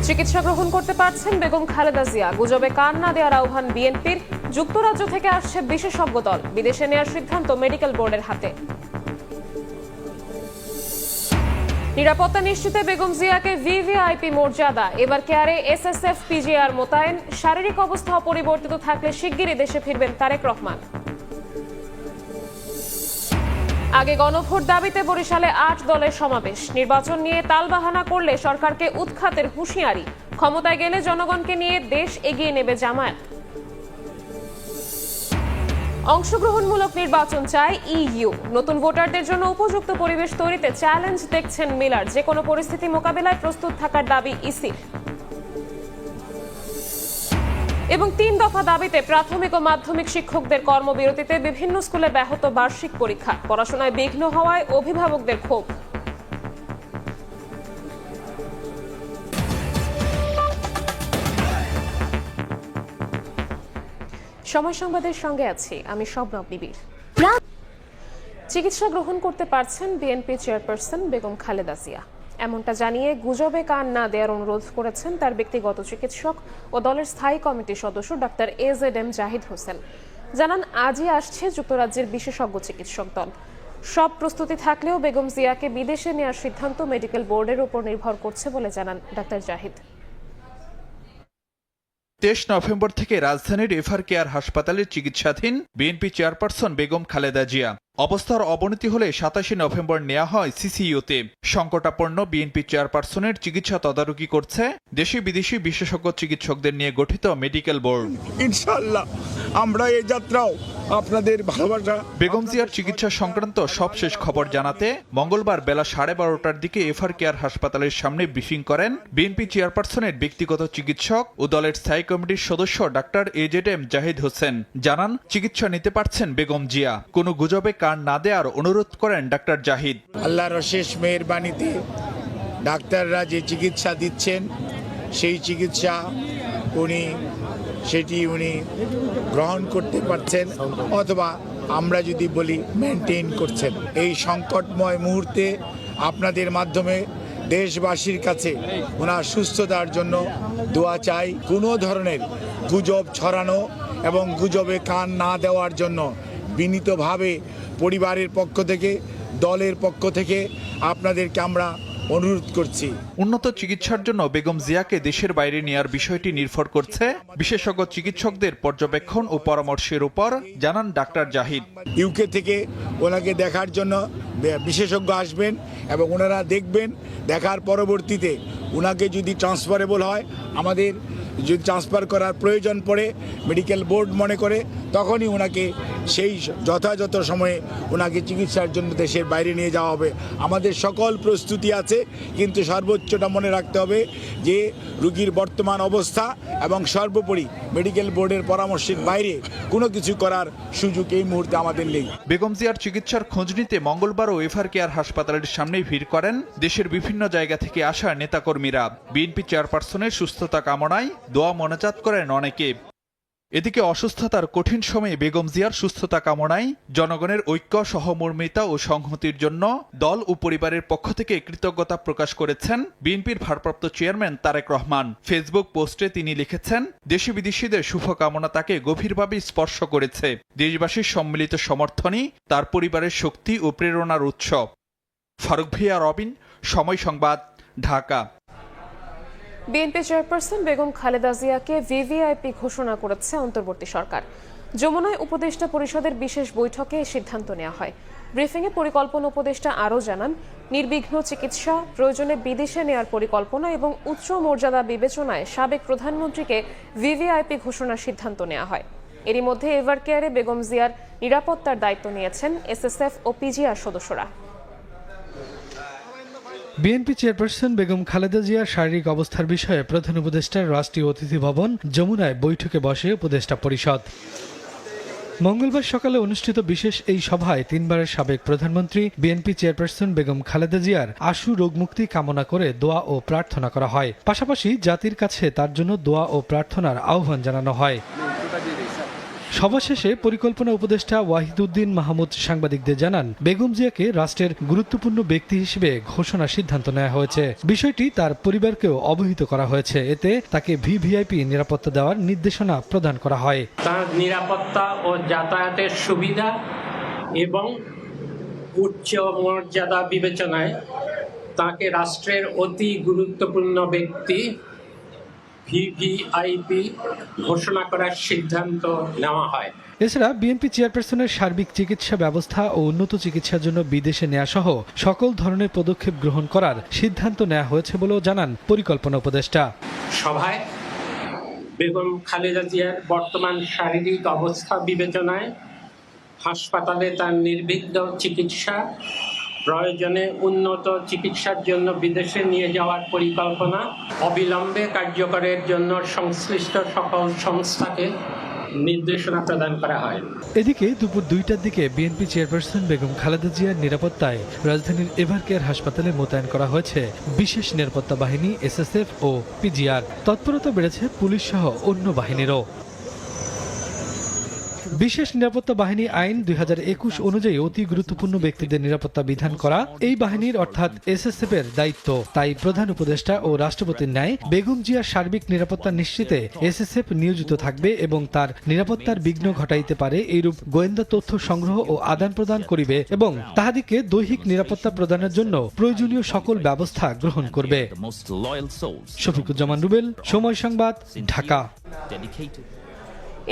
চিকিৎসা গ্রহণ করতে পারছেন বেগম খালেদা জিয়া। গুজবে কান না দেওয়ার আহ্বান বিএনপির। যুক্তরাজ্য থেকে আসছে বিশেষজ্ঞ দল। বিদেশে নেওয়ার সিদ্ধান্ত মেডিকেল বোর্ডের হাতে। নিরাপত্তা নিশ্চিতে বেগম জিয়াকে ভিভিআইপি মর্যাদা। এবার কেয়ারে এসএসএফ পিজিআর মোতায়েন। শারীরিক অবস্থা অপরিবর্তিত থাকলে শিগগিরই দেশে ফিরবেন তারেক রহমান। আগে গণভোট দাবিতে বরিশালে ৮ দলের সমাবেশ। নির্বাচন নিয়ে তালবাহানা করলে সরকারকে উৎখাতের হুঁশিয়ারি। ক্ষমতায় গেলে জনগণকে নিয়ে দেশ এগিয়ে নেবে জামায়াত। অংশগ্রহণমূলক নির্বাচন চায় ইইউ। নতুন ভোটারদের জন্য উপযুক্ত পরিবেশ তৈরিতে চ্যালেঞ্জ দেখছেন মিলার। যে কোনো পরিস্থিতি মোকাবেলায় প্রস্তুত থাকার দাবি ইসির। এবং ৩ দফা দাবিতে প্রাথমিক ও মাধ্যমিক শিক্ষকদের কর্মবিরতিতে। বিভিন্ন স্কুলে ব্যাহত বার্ষিক পরীক্ষা। পড়াশোনায় বিঘ্ন হওয়ায় অভিভাবকদের ক্ষোভ। সময় সংবাদের সঙ্গে আছি আমি শবনব নিবিড়। চিকিৎসা গ্রহণ করতে পারছেন বিএনপি চেয়ারপারসন বেগম খালেদা জিয়া। এমনটা জানিয়ে গুজবে কান না দেওয়ার অনুরোধ করেছেন তার ব্যক্তিগত চিকিৎসক ও দলের স্থায়ী কমিটির সদস্য ডক্টর এজেডএম জাহিদ হোসেন। জানান, আজই আসছে যুক্তরাজ্যের বিশেষজ্ঞ চিকিৎসক দল। সব প্রস্তুতি থাকলেও বেগম জিয়াকে বিদেশে নেওয়ার সিদ্ধান্ত মেডিকেল বোর্ডের উপর নির্ভর করছে বলে জানান ডক্টর জাহিদ। ২৩ নভেম্বর থেকে রাজধানীর এভার কেয়ার হাসপাতালে চিকিৎসাধীন বিএনপি চেয়ারপারসন বেগম খালেদা জিয়া। অবস্থার অবনতি হলে ২৭ নভেম্বর নেওয়া হয় সিসিইউতে। সংকটাপন্ন বিএনপি চেয়ারপারসনের চিকিৎসা তদারকি করছে দেশি বিদেশি বিশেষজ্ঞ চিকিৎসকদের নিয়ে গঠিত মেডিকেল বোর্ড। ইনশাআল্লাহ আমরা এই যাত্রাও আপনাদের ভালোবাসা। বেগম জিয়ার চিকিৎসা সংক্রান্ত সবশেষ খবর জানাতে মঙ্গলবার বেলা 12:30টার দিকে এভার কেয়ার হাসপাতালের সামনে ব্রিফিং করেন বিএনপি চেয়ারপারসনের ব্যক্তিগত চিকিৎসক ও দলের স্থায়ী কমিটির সদস্য ডাক্তার এজেডএম জাহিদ হোসেন। জানান, চিকিৎসা নিতে পারছেন বেগম জিয়া। কোনো গুজবে কান না দেওয়ার অনুরোধ করেন ডাক্তার জাহিদ। আল্লাহর অশেষ মেহেরবানিতে ডাক্তাররা যে চিকিৎসা দিচ্ছেন সেই চিকিৎসা সেটি উনি গ্রহণ করতে পারছেন, অথবা আমরা যদি বলি মেনটেন করছেন। এই সংকটময় মুহূর্তে আপনাদের মাধ্যমে দেশবাসীর কাছে ওনার সুস্থতার জন্য দোয়া চাই। কোনো ধরনের গুজব ছড়ানো এবং গুজবে কান না দেওয়ার জন্য বিনীতভাবে পরিবারের পক্ষ থেকে, দলের পক্ষ থেকে আপনাদেরকে আমরা অনুরোধ করছি। উন্নত চিকিৎসার জন্য বেগম জিয়াকে দেশের বাইরে নেয়ার বিষয়টি নির্ভর করছে বিশেষজ্ঞ চিকিৎসকদের পর্যবেক্ষণ ও পরামর্শের উপর, জানান ডাক্তার জাহিদ। ইউকে থেকে ওনাকে দেখার জন্য বিশেষজ্ঞ আসবেন এবং ওনারা দেখবেন। দেখার পরবর্তীতে ওনাকে যদি ট্রান্সফারেবল হয়, আমাদের যদি ট্রান্সফার করার প্রয়োজন পড়ে মেডিকেল বোর্ড মনে করে, তখনই ওনাকে সেই যথাযথ সময়ে ওনাকে চিকিৎসার জন্য দেশের বাইরে নিয়ে যাওয়া হবে। আমাদের সকল প্রস্তুতি আছে, কিন্তু সর্বোচ্চটা মনে রাখতে হবে যে রোগীর বর্তমান অবস্থা এবং সর্বোপরি মেডিকেল বোর্ডের পরামর্শের বাইরে কোনো কিছু করার সুযোগ এই মুহূর্তে আমাদের নেই। বেগম জিয়ার চিকিৎসার খোঁজ নিতে মঙ্গলবারও এভার কেয়ার হাসপাতালের সামনে ভিড় করেন দেশের বিভিন্ন জায়গা থেকে আসা নেতাকর্মীরা। বিএনপি চেয়ারপারসনের সুস্থতা কামনায় দোয়া মোনাজাত করেন অনেকে। এদিকে অসুস্থতার কঠিন সময়ে বেগম জিয়ার সুস্থতা কামনায় জনগণের ঐক্য, সহমর্মিতা ও সংহতির জন্য দল ও পরিবারের পক্ষ থেকে কৃতজ্ঞতা প্রকাশ করেছেন বিএনপির ভারপ্রাপ্ত চেয়ারম্যান তারেক রহমান। ফেসবুক পোস্টে তিনি লিখেছেন, দেশি বিদেশিদের শুভকামনা তাকে গভীরভাবে স্পর্শ করেছে। দেশবাসীর সম্মিলিত সমর্থনই তার পরিবারের শক্তি ও প্রেরণার উৎস। ফারুক ভিয়া, রবিন, সময় সংবাদ, ঢাকা। বিএনপি চেয়ারপারসন বেগম খালেদা জিয়াকে ভিভিআইপি ঘোষণা করেছে অন্তর্বর্তী সরকার। যমুনায় উপদেষ্টা পরিষদের বিশেষ বৈঠকে এই সিদ্ধান্ত নেওয়া হয়। ব্রিফিংয়ে পরিকল্পনা উপদেষ্টা আরও জানান, নির্বিঘ্ন চিকিৎসা, প্রয়োজনে বিদেশে নেয়ার পরিকল্পনা এবং উচ্চ মর্যাদা বিবেচনায় সাবেক প্রধানমন্ত্রীকে ভিভিআইপি ঘোষণার সিদ্ধান্ত নেওয়া হয়। এরই মধ্যে এভার কেয়ারে বেগম জিয়ার নিরাপত্তার দায়িত্ব নিয়েছেন এসএসএফ ও পিজিআর সদস্যরা। বিএনপি চেয়ারপারসন বেগম খালেদা জিয়ার শারীরিক অবস্থার বিষয়ে প্রধান উপদেষ্টার রাষ্ট্রীয় অতিথি ভবন যমুনায় বৈঠকে বসে উপদেষ্টা পরিষদ। মঙ্গলবার সকালে অনুষ্ঠিত বিশেষ এই সভায় 3 বারের সাবেক প্রধানমন্ত্রী বিএনপি চেয়ারপারসন বেগম খালেদা জিয়ার আশু রোগমুক্তি কামনা করে দোয়া ও প্রার্থনা করা হয়। পাশাপাশি জাতির কাছে তার জন্য দোয়া ও প্রার্থনার আহ্বান জানানো হয়। সভা শেষে পরিকল্পনা উপদেষ্টা ওয়াহিদউদ্দিন মাহমুদ সাংবাদিকদের জানান, বেগম জিয়াকে রাষ্ট্রের গুরুত্বপূর্ণ ব্যক্তি হিসেবে ঘোষণার সিদ্ধান্ত নেওয়া হয়েছে। বিষয়টি তার পরিবারকেও অবহিত করা হয়েছে। এতে তাকে ভিভিআইপি নিরাপত্তা দেওয়ার নির্দেশনা প্রদান করা হয়। তার নিরাপত্তা ও যাতায়াতের সুবিধা এবং উচ্চ মর্যাদা বিবেচনায় তাকে রাষ্ট্রের অতি গুরুত্বপূর্ণ ব্যক্তি ভিভিআইপি ঘোষণা করার সিদ্ধান্ত নেওয়া হয়। এছাড়া বিএনপি চেয়ারপারসনের সার্বিক চিকিৎসা ব্যবস্থা ও উন্নত চিকিৎসার জন্য বিদেশে নেওয়া সহ সকল ধরনের পদক্ষেপ গ্রহণ করার সিদ্ধান্ত নেওয়া হয়েছে বলেও জানান পরিকল্পনা উপদেষ্টা। সভায় বেগম খালেদা জিয়ার বর্তমান শারীরিক অবস্থা বিবেচনায় হাসপাতালে তার নির্বিঘ্ন চিকিৎসা, প্রয়োজনে উন্নত চিকিৎসার জন্য বিদেশে নিয়ে যাওয়ার পরিকল্পনা অবিলম্বে কার্যকরের জন্য সংশ্লিষ্ট সকল সংস্থাকে নির্দেশনা প্রদান করা হয়। এদিকে দুপুর 2টার দিকে বিএনপি চেয়ারপারসন বেগম খালেদা জিয়ার নিরাপত্তায় রাজধানীর এভারকেয়ার হাসপাতালে মোতায়েন করা হয়েছে বিশেষ নিরাপত্তা বাহিনী এসএসএফ ও পিজিআর। তৎপরতা বেড়েছে পুলিশ সহ অন্য বাহিনীরও। বিশেষ নিরাপত্তা বাহিনী আইন 2021 অনুযায়ী অতি গুরুত্বপূর্ণ ব্যক্তিদের নিরাপত্তা বিধান করা এই বাহিনীর অর্থাৎ এসএসএফ এর দায়িত্ব। তাই প্রধান উপদেষ্টা ও রাষ্ট্রপতির ন্যায় বেগম জিয়ার সার্বিক নিরাপত্তা নিশ্চিতে এসএসএফ নিয়োজিত থাকবে এবং তার নিরাপত্তার বিঘ্ন ঘটাইতে পারে এইরূপ গোয়েন্দা তথ্য সংগ্রহ ও আদান প্রদান করিবে এবং তাহাদিকে দৈহিক নিরাপত্তা প্রদানের জন্য প্রয়োজনীয় সকল ব্যবস্থা গ্রহণ করবে। শফিকুজ্জামান রুবেল, সময় সংবাদ, ঢাকা।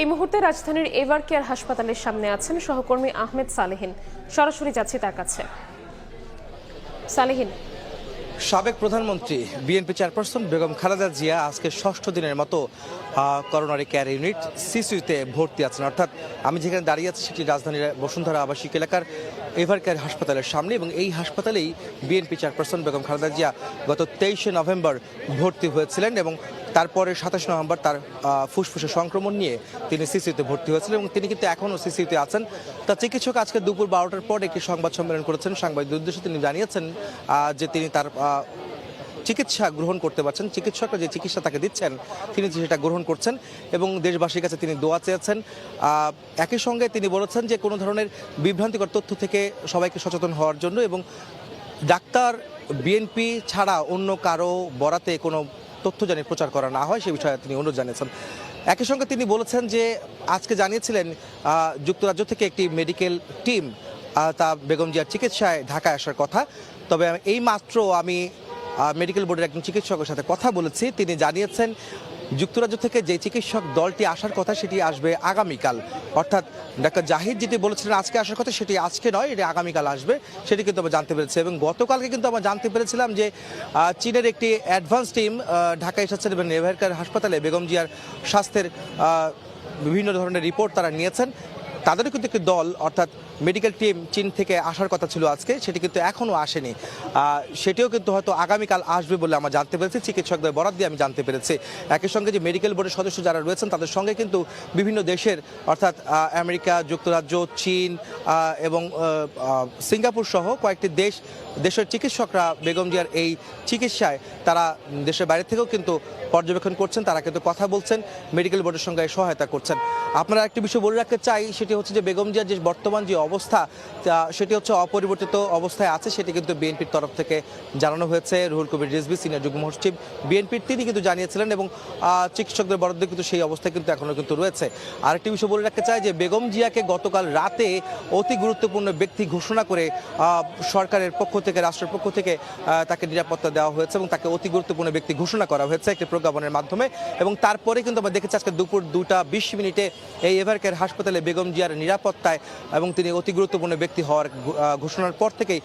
এই মুহূর্তে রাজধানীর এভারকেয়ার হাসপাতালের সামনে আছেন সহকর্মী আহমেদ সালেহিন। সরাসরি যাচ্ছি তার কাছে। সালেহিন, সাবেক প্রধানমন্ত্রী বিএনপি চেয়ারপারসন বেগম খালেদা জিয়া আজকে 6ষ্ঠ দিনের মতো করোনারি কেয়ার ইউনিট সিসিউতে ভর্তি আছেন। অর্থাৎ আমি যেখানে দাঁড়িয়ে আছি সেটি রাজধানীর বসুন্ধরা আবাসিক এলাকার এভারকেয়ার হাসপাতালের সামনে এবং এই হাসপাতালেই বিএনপি চেয়ারপারসন বেগম খালেদা জিয়া গত 23শে নভেম্বর ভর্তি হয়েছিলেন এবং তারপরে 27 নভেম্বর তার ফুসফুসে সংক্রমণ নিয়ে তিনি সিসিউতে ভর্তি হয়েছিলেন এবং তিনি কিন্তু এখনও সিসিউতে আছেন। তার চিকিৎসক আজকে দুপুর 12টার পর একটি সংবাদ সম্মেলন করেছেন। সাংবাদিকদের উদ্দেশ্যে তিনি জানিয়েছেন যে তিনি তার চিকিৎসা গ্রহণ করতে পারছেন, চিকিৎসকরা যে চিকিৎসা তাকে দিচ্ছেন তিনি সেটা গ্রহণ করছেন এবং দেশবাসীর কাছে তিনি দোয়া চেয়েছেন। একই সঙ্গে তিনি বলেছেন যে কোনো ধরনের বিভ্রান্তিকর তথ্য থেকে সবাইকে সচেতন হওয়ার জন্য এবং ডাক্তার, বিএনপি ছাড়া অন্য কারো বরাতে কোনো তথ্য জানিয়ে প্রচার করা না হয় সে বিষয়ে তিনি অনুরোধ জানিয়েছেন। একই সঙ্গে তিনি বলেছেন যে আজকে জানিয়েছিলেন যুক্তরাজ্য থেকে একটি মেডিকেল টিম তা বেগম জিয়ার চিকিৎসায় ঢাকায় আসার কথা। তবে এই মাত্র আমি মেডিকেল বোর্ডের একজন চিকিৎসকের সাথে কথা বলেছি, তিনি জানিয়েছেন যুক্তরাজ্য থেকে যে চিকিৎসক দলটি আসার কথা সেটি আসবে আগামীকাল। অর্থাৎ ডাক্তার জাহিদ যেটি বলেছিলেন আজকে আসার কথা সেটি আজকে নয়, এটি আগামীকাল আসবে, সেটি কিন্তু আমরা জানতে পেরেছি। এবং গতকালকে কিন্তু আমরা জানতে পেরেছিলাম যে চীনের একটি অ্যাডভান্স টিম ঢাকায় এসেছেন এবং এভারকেয়ার হাসপাতালে বেগম জিয়ার স্বাস্থ্যের বিভিন্ন ধরনের রিপোর্ট তারা নিয়েছেন। তাদেরও কিন্তু একটি দল অর্থাৎ মেডিকেল টিম চীন থেকে আসার কথা ছিল আজকে, সেটি কিন্তু এখনও আসেনি। সেটিও কিন্তু হয়তো আগামীকাল আসবে বলে আমরা জানতে পেরেছি, চিকিৎসকদের বরাত দিয়ে আমি জানতে পেরেছি। একই সঙ্গে যে মেডিকেল বোর্ডের সদস্য যারা রয়েছেন তাদের সঙ্গে কিন্তু বিভিন্ন দেশের অর্থাৎ আমেরিকা, যুক্তরাজ্য, চীন এবং সিঙ্গাপুর সহ কয়েকটি দেশের চিকিৎসকরা বেগম জিয়ার এই চিকিৎসায় তারা দেশের বাইরে থেকেও কিন্তু পর্যবেক্ষণ করছেন, তারা কিন্তু কথা বলছেন, মেডিকেল বোর্ডের সঙ্গে সহায়তা করছেন। আপনারা একটি বিষয় বলে রাখতে চাই, সেটি হচ্ছে যে বেগম জিয়ার যে বর্তমান যে অবস্থা সেটি হচ্ছে অপরিবর্তিত অবস্থায় আছে, সেটি কিন্তু বিএনপির তরফ থেকে জানানো হয়েছে। রুহুল কবির রিজভী সিনিয়র যুগ্ম মহাসচিব বিএনপির তিনি কিন্তু জানিয়েছিলেন এবং চিকিৎসকদের বরাদ্দ কিন্তু সেই অবস্থায় কিন্তু এখনও কিন্তু রয়েছে। আরেকটি বিষয় বলে রাখতে চাই যে বেগম জিয়াকে গতকাল রাতে অতি গুরুত্বপূর্ণ ব্যক্তি ঘোষণা করে সরকারের পক্ষ থেকে, রাষ্ট্রের পক্ষ থেকে তাকে নিরাপত্তা দেওয়া হয়েছে এবং তাকে অতি গুরুত্বপূর্ণ ব্যক্তি ঘোষণা করা হয়েছে একটি প্রজ্ঞাপনের মাধ্যমে। এবং তারপরে কিন্তু আমরা দেখেছি আজকে দুপুর 2:20 এই এভারকেয়ার হাসপাতালে বেগম জিয়ার নিরাপত্তায় এবং তিনি অতি গুরুত্বপূর্ণ ব্যক্তি হওয়ার ঘোষণার পর থেকেই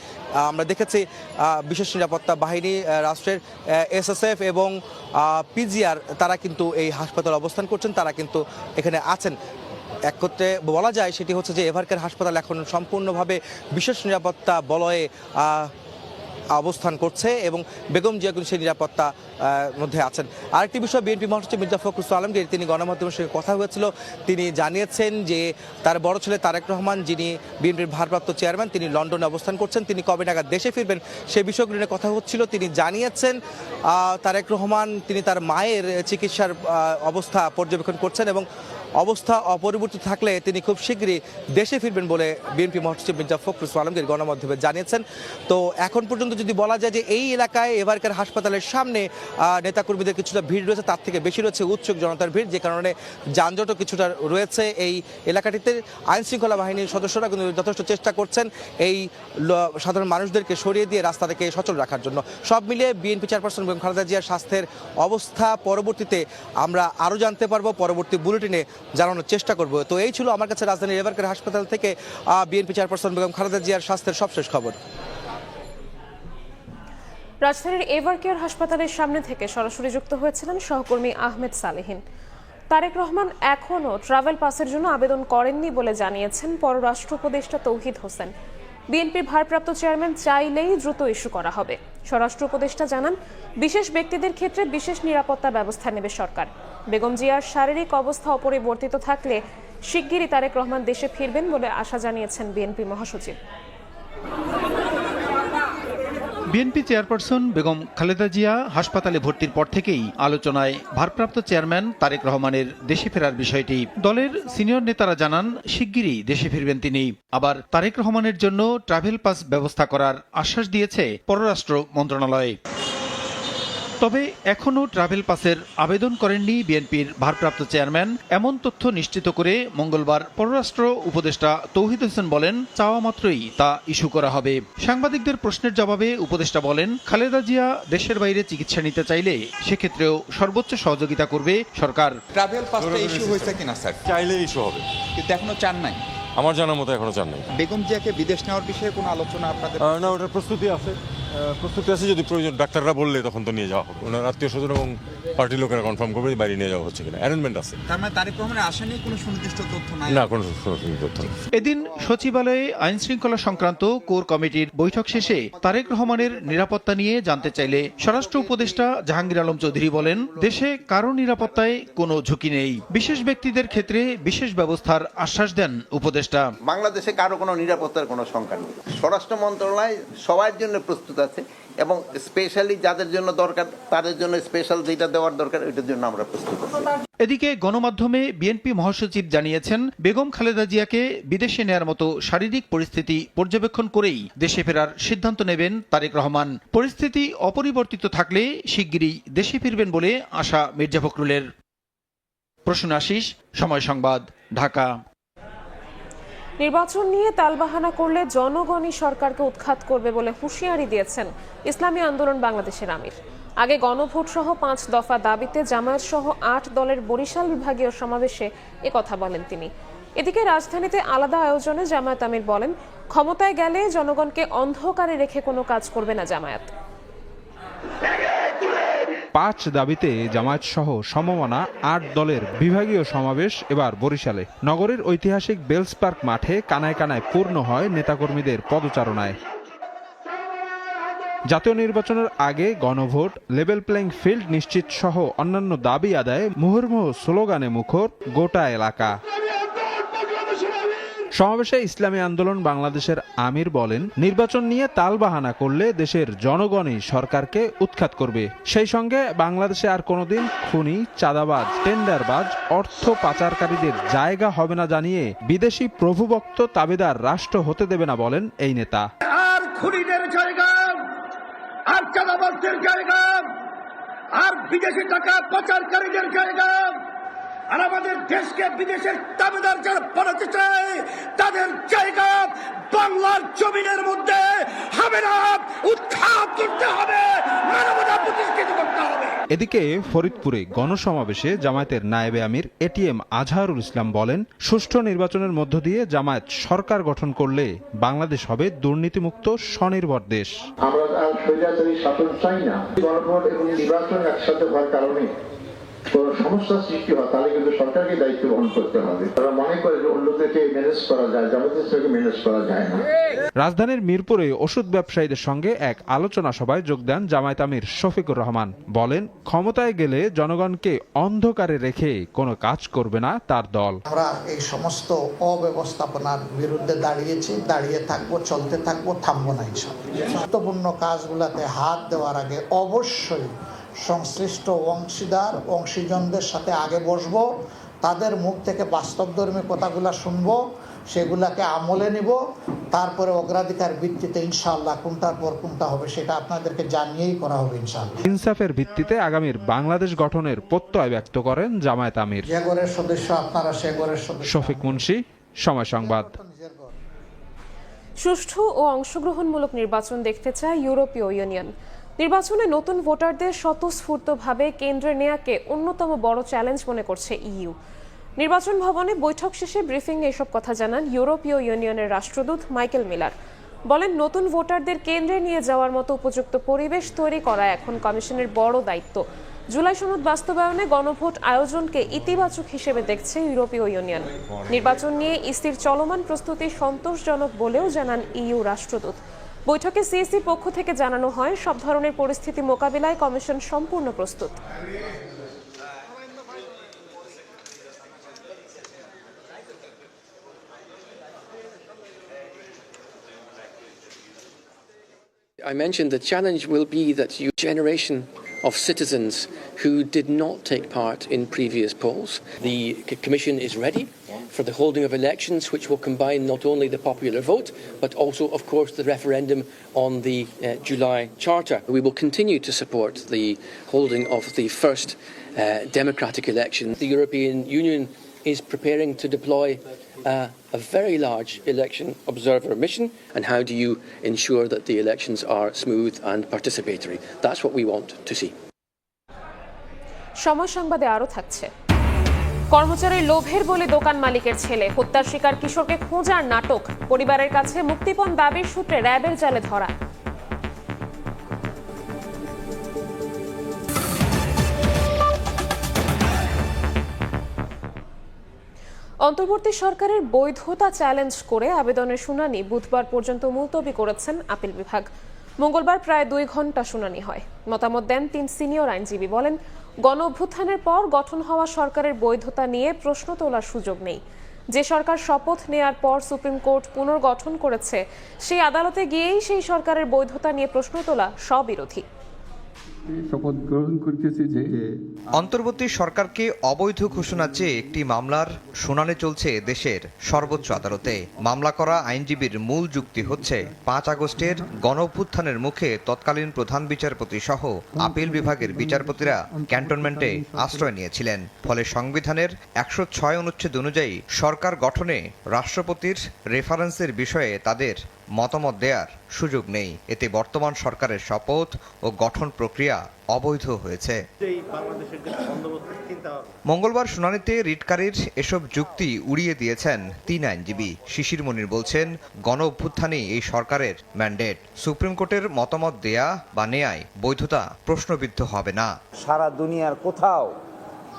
আমরা দেখেছি বিশেষ নিরাপত্তা বাহিনী, রাষ্ট্রের এসএসএফ এবং পিজিআর তারা কিন্তু এই হাসপাতালে অবস্থান করছেন, তারা কিন্তু এখানে আছেন। এক করতে বলা যায় সেটি হচ্ছে যে এভারকেয়ার হাসপাতাল এখন সম্পূর্ণভাবে বিশেষ নিরাপত্তা বলয়ে অবস্থান করছে এবং বেগম জিয়া কিন্তু সেই নিরাপত্তা মধ্যে আছেন। আরেকটি বিষয়, বিএনপি মহাসচিব মির্জা ফখরুল আলমগীর তিনি গণমাধ্যমের সঙ্গে কথা হয়েছিল, তিনি জানিয়েছেন যে তার বড় ছেলে তারেক রহমান যিনি বিএনপির ভারপ্রাপ্ত চেয়ারম্যান তিনি লন্ডনে অবস্থান করছেন, তিনি কবে নাগাদ দেশে ফিরবেন সেই বিষয়গুলো নিয়ে কথা হচ্ছিল। তিনি জানিয়েছেন তারেক রহমান তিনি তার মায়ের চিকিৎসার অবস্থা পর্যবেক্ষণ করছেন এবং অবস্থা অপরিবর্তিত থাকলে তিনি খুব শীঘ্রই দেশে ফিরবেন বলে বিএনপি মহাসচিব মির্জা ফখরুল ইসলাম আলমগীর গণমাধ্যমে জানিয়েছেন। তো এখন পর্যন্ত যদি বলা যায় যে এই এলাকায় এভারকেয়ার হাসপাতালের সামনে নেতাকর্মীদের কিছুটা ভিড় রয়েছে, তার থেকে বেশি রয়েছে উৎসুক জনতার ভিড়, যে কারণে যানজটও কিছুটা রয়েছে এই এলাকাটিতে। আইনশৃঙ্খলা বাহিনীর সদস্যরা কিন্তু যথেষ্ট চেষ্টা করছেন এই সাধারণ মানুষদেরকে সরিয়ে দিয়ে রাস্তা থেকে সচল রাখার জন্য। সব মিলিয়ে বিএনপি চেয়ারপারসন বেগম খালেদা জিয়ার স্বাস্থ্যের অবস্থা পরবর্তীতে আমরা আরও জানতে পারবো, পরবর্তী বুলেটিনে জানানোর চেষ্টা করব। তো এই ছিল আমার কাছে রাজধানীর এভারকেয়ার হাসপাতাল থেকে বিএনপি চেয়ারপারসন বেগম খালেদা জিয়ার স্বাস্থ্যের সবশেষ খবর। রাজধানীর এভারকেয়ার হাসপাতালের সামনে থেকে সরাসরি যুক্ত হয়েছিলেন সহকর্মী আহমেদ সালেহিন। তারেক রহমান এখনও ট্রাভেল পাসের জন্য আবেদন করেননি বলে জানিয়েছেন পররাষ্ট্র উপদেষ্টা তৌহিদ হোসেন। বিএনপির ভারপ্রাপ্ত চেয়ারম্যান চাইলেই দ্রুত ইস্যু করা হবে। স্বরাষ্ট্র উপদেষ্টা জানান, বিশেষ ব্যক্তিদের ক্ষেত্রে বিশেষ নিরাপত্তা ব্যবস্থা নেবে সরকার। বেগম জিয়ার শারীরিক অবস্থা অপরিবর্তিত থাকলে শিগগিরই তারেক রহমান দেশে ফিরবেন বলে আশা জানিয়েছেন বিএনপি মহাসচিব। বিএনপি চেয়ারপারসন বেগম খালেদা জিয়া হাসপাতালে ভর্তির পর থেকেই আলোচনায় ভারপ্রাপ্ত চেয়ারম্যান তারেক রহমানের দেশে ফেরার বিষয়টি। দলের সিনিয়র নেতারা জানান, শিগগিরই দেশে ফিরবেন তিনি। আবার তারেক রহমানের জন্য ট্রাভেল পাস ব্যবস্থা করার আশ্বাস দিয়েছে পররাষ্ট্র মন্ত্রণালয়। তবে এখনও ট্রাভেল পাসের আবেদন করেননি বিএনপির ভারপ্রাপ্ত চেয়ারম্যান, এমন তথ্য নিশ্চিত করে মঙ্গলবার পররাষ্ট্র উপদেষ্টা তৌহিদ হোসেন বলেন, চাওয়া মাত্রই তা ইস্যু করা হবে। সাংবাদিকদের প্রশ্নের জবাবে উপদেষ্টা বলেন, খালেদা জিয়া দেশের বাইরে চিকিৎসা নিতে চাইলে সেক্ষেত্রেও সর্বোচ্চ সহযোগিতা করবে সরকার। ট্রাভেল পাসটা ইস্যু হয়েছে কিনা স্যার? চাইলে ইস্যু হবে, কিন্তু এখনো চান নাই। আমার জানার মতো এখনো চান নাই। বেগম জিয়াকে বিদেশ নেওয়ার বিষয়ে কোনো আলোচনা আপনাদের? না, ওটার প্রস্তুতি আছে। যদি প্রয়োজন ডাক্তাররা বললে তখন তো নিয়ে যাওয়া হবে। ওনার আত্মীয় স্বজন এবং পার্টির লোকেরা কনফার্ম করবে বাইরে নিয়ে যাওয়া হচ্ছে কিনা। অ্যারেঞ্জমেন্ট আছে। তার মানে তারেক রহমানের আশা নিয়ে কোনো সুনির্দিষ্ট তথ্য নাই? না, কোনো সুনির্দিষ্ট তথ্য নেই। এদিন সচিবালয়ে আইন শৃঙ্খলা সংক্রান্ত কোর কমিটির বৈঠক শেষে তারেক রহমানের নিরাপত্তা নিয়ে জানতে চাইলে স্বরাষ্ট্র উপদেষ্টা জাহাঙ্গীর আলম চৌধুরী বলেন, দেশে কারো নিরাপত্তায় কোনো ঝুঁকি নেই। বিশেষ ব্যক্তিদের ক্ষেত্রে বিশেষ ব্যবস্থার আশ্বাস দেন উপদেষ্টা। বাংলাদেশে কারো কোনো নিরাপত্তার কোনো শঙ্কা নেই। স্বরাষ্ট্র মন্ত্রণালয় সবার জন্য প্রস্তুত আছে এবং স্পেশালি যাদের জন্য দরকার তাদের জন্য স্পেশাল যেটা দেওয়ার দরকার ওইটার জন্য আমরা প্রস্তুত আছি। এদিকে গণমাধ্যমে বিএনপি মহাসচিব জানিয়েছেন, বেগম খালেদা জিয়াকে বিদেশে নেয়ার মতো শারীরিক পরিস্থিতি পর্যবেক্ষণ করেই দেশে ফেরার সিদ্ধান্ত নেবেন তারেক রহমান। পরিস্থিতি অপরিবর্তিত থাকলে শিগগিরই দেশে ফিরবেন বলে আশা মির্জা ফখরুলের। প্রসূন আশিস, সময় সংবাদ, ঢাকা। নির্বাচন নিয়ে তালবাহানা করলে জনগণই সরকারকে উৎখাত করবে বলে হুঁশিয়ারি দিয়েছেন ইসলামী আন্দোলন বাংলাদেশের আমির। আগে গণভোট সহ 5 দফা দাবিতে জামায়াত সহ 8 দলের বরিশাল বিভাগীয় সমাবেশে একথা বলেন তিনি। এদিকে রাজধানীতে আলাদা আয়োজনে জামায়াত আমির বলেন, ক্ষমতায় গেলে জনগণকে অন্ধকারে রেখে কোনো কাজ করবে না জামায়াত। 5 দাবিতে জামায়াত সহ সমমনা 8 দলের বিভাগীয় সমাবেশ এবার বরিশালে। নগরের ঐতিহাসিক বেলস পার্ক মাঠে কানায় কানায় পূর্ণ হয় নেতাকর্মীদের পদচারণায়। জাতীয় নির্বাচনের আগে গণভোট, লেভেল প্লেইং ফিল্ড নিশ্চিত সহ অন্যান্য দাবি আদায়ে মুহুর্মুহু স্লোগানে মুখর গোটা এলাকা। সমাবেশে ইসলামী আন্দোলন বাংলাদেশের আমির বলেন, নির্বাচন নিয়ে তালবাহানা করলে দেশের জনগণই সরকারকে উৎখাত করবে। সেই সঙ্গে বাংলাদেশে আর কোনোদিন খুনি, চাঁদাবাজ, টেন্ডারবাজ, অর্থ পাচারকারীদের জায়গা হবে না জানিয়ে বিদেশি প্রভুভক্ত তাবেদার রাষ্ট্র হতে দেবে না বলেন এই নেতা। আর খুনিদের জায়গা, আর চাঁদাবাজদের জায়গা, আর বিদেশি টাকা পাচারকারীদের জায়গা, আর আমাদের দেশকে বিদেশের দাবিদার যারা বানাতে চায় তাদের জায়গা বাংলার জমিনের মধ্যে হবে না। উৎখাত করতে হবে, মানবতা প্রতিষ্ঠিত করতে হবে। এদিকে ফরিদপুরে গণসমাবেশে জামায়াতের নায়েবে আমির এটিএম আজহারুল ইসলাম বলেন, সুষ্ঠু নির্বাচনের মধ্য দিয়ে জামায়াত সরকার গঠন করলে বাংলাদেশ হবে দুর্নীতিমুক্ত স্বনির্ভর দেশ। আমরা আর স্বৈরাচারী শাসন চাই না। গণভোট এবং নির্বাচন একসাথে হওয়ার কারণে কোনো সমস্যা সৃষ্টি হয় তাহলে কিন্তু সরকারকে দায়িত্ব বহন করতে হবে। তারা মনে করে যে অন্যদেরকে ম্যানেজ করা যায়, জামায়াতকে ম্যানেজ করা যায় না। রাজধানীর মিরপুরে ওষুধ ব্যবসায়ীদের সঙ্গে এক আলোচনা সভায় যোগ দেন জামায়াত আমির শফিকুর রহমান। বলেন, ক্ষমতায় গেলে জনগণকে অন্ধকারে রেখে কোনো কাজ করবে না তার দল। আমরা এই সমস্ত অব্যবস্থাপনার বিরুদ্ধে দাঁড়িয়েছি, দাঁড়িয়ে থাকবো, চলতে থাকবো, থামবো না। গুরুত্বপূর্ণ কাজগুলোতে হাত দেওয়ার আগে অবশ্যই সংশ্লিষ্ট অংশীদার অংশীজনদের সাথে আগে বসবো, তাদের মুখ থেকে বাস্তবধর্মী কথাগুলো শুনবো, সেগুলাকে আমলে নিব, তারপরে অগ্রাধিকার ভিত্তিতে ইনশাআল্লাহ কোনটার পর কোনটা হবে সেটা আপনাদেরকে জানিয়েই করা হবে ইনশাআল্লাহ। ইনসাফের ভিত্তিতে আগামীর বাংলাদেশ গঠনের প্রত্যয় ব্যক্ত করেন জামায়াত আমির। যে ঘরের সদস্য আপনারা সে ঘরের সদস্য। শফিক মুন্সি, সময় সংবাদ। সুষ্ঠু ও অংশগ্রহণমূলক নির্বাচন দেখতে চায় ইউরোপীয় ইউনিয়ন। নির্বাচনে নতুন ভোটারদের স্বতঃস্ফূর্তভাবে কেন্দ্রে নেয়াকে অন্যতম বড় চ্যালেঞ্জ মনে করছে ইইউ। নির্বাচন ভবনে বৈঠক শেষে ব্রিফিংয়ে এসব কথা জানান ইউরোপীয় ইউনিয়নের রাষ্ট্রদূত মাইকেল মিলার। বলেন, নতুন ভোটারদের কেন্দ্রে নিয়ে যাওয়ার মতো উপযুক্ত পরিবেশ তৈরি করা এখন কমিশনের বড় দায়িত্ব। জুলাই সনদ বাস্তবায়নে গণভোট আয়োজনকে ইতিবাচক হিসেবে দেখছে ইউরোপীয় ইউনিয়ন। নির্বাচন নিয়ে ইসির চলমান প্রস্তুতি সন্তোষজনক বলেও জানান ইইউ রাষ্ট্রদূত। বৈঠকে সিএসির পক্ষ থেকে জানানো হয়, সব ধরনের পরিস্থিতি মোকাবিলায় কমিশন সম্পূর্ণ প্রস্তুত। I mentioned the challenge will be that your generation of citizens who did not take part in previous polls. The Commission is ready for the holding of elections which will combine not only the popular vote but also, of course, the referendum on the July Charter. We will continue to support the holding of the first democratic election. The European Union is preparing to deploy a very large election observer mission. And how do you ensure that the elections are smooth and participatory? That's what we want to see. সময় সংবাদে আরো থাকছে। কর্মচারীর লোভের বলে দোকান মালিকের ছেলে হত্যার শিকার কিশোরকে খোঁজার নাটক। পরিবারের কাছে মুক্তিপণ দাবির সূত্রে র্যাবের জালে ধরা। অন্তর্বর্তী সরকারের বৈধতা চ্যালেঞ্জ করে আবেদনের শুনানি বুধবার পর্যন্ত মুলতবি করেছেন আপিল বিভাগ। মঙ্গলবার প্রায় 2 ঘন্টা শুনানি হয়। মতামত দেন 3 সিনিয়র আইনজীবী। বলেন, গণ অভ্যুত্থানের পর গঠন হওয়া সরকারের বৈধতা নিয়ে প্রশ্ন তোলার সুযোগ নেই। যে সরকার শপথ নেয়ার পর সুপ্রিম কোর্ট পুনর্গঠন করেছে, সেই আদালতে গিয়েই সেই সরকারের বৈধতা নিয়ে প্রশ্ন তোলা স্ববিরোধী। শপথ গ্রহণ করতেছি যে অন্তর্বর্তী সরকারকে অবৈধ ঘোষণা চেয়ে একটি মামলার শুনানি চলছে দেশের সর্বোচ্চ আদালতে। মামলা করা আইনজীবীর মূল যুক্তি হচ্ছে 5 আগস্টের গণঅভ্যুত্থানের মুখে তৎকালীন প্রধান বিচারপতি সহ আপিল বিভাগের বিচারপতিরা ক্যান্টনমেন্টে আশ্রয় নিয়েছিলেন। ফলে সংবিধানের 106 অনুচ্ছেদ অনুযায়ী সরকার গঠনে রাষ্ট্রপতির রেফারেন্সের বিষয়ে তাদের মতামত দেওয়ার সুযোগ নেই। এতে বর্তমান সরকারের শপথ ও গঠন প্রক্রিয়া অবৈধ হয়েছে। মঙ্গলবার শুনানিতে রিটকারীর এসব যুক্তি উড়িয়ে দিয়েছেন 3 আইনজীবী। শিশির মনির বলছেন, গণ অভ্যুত্থানই এই সরকারের ম্যান্ডেট। সুপ্রিম কোর্টের মতামত দেয়া বা নেয়ায় বৈধতা প্রশ্নবিদ্ধ হবে না। সারা দুনিয়ার কোথাও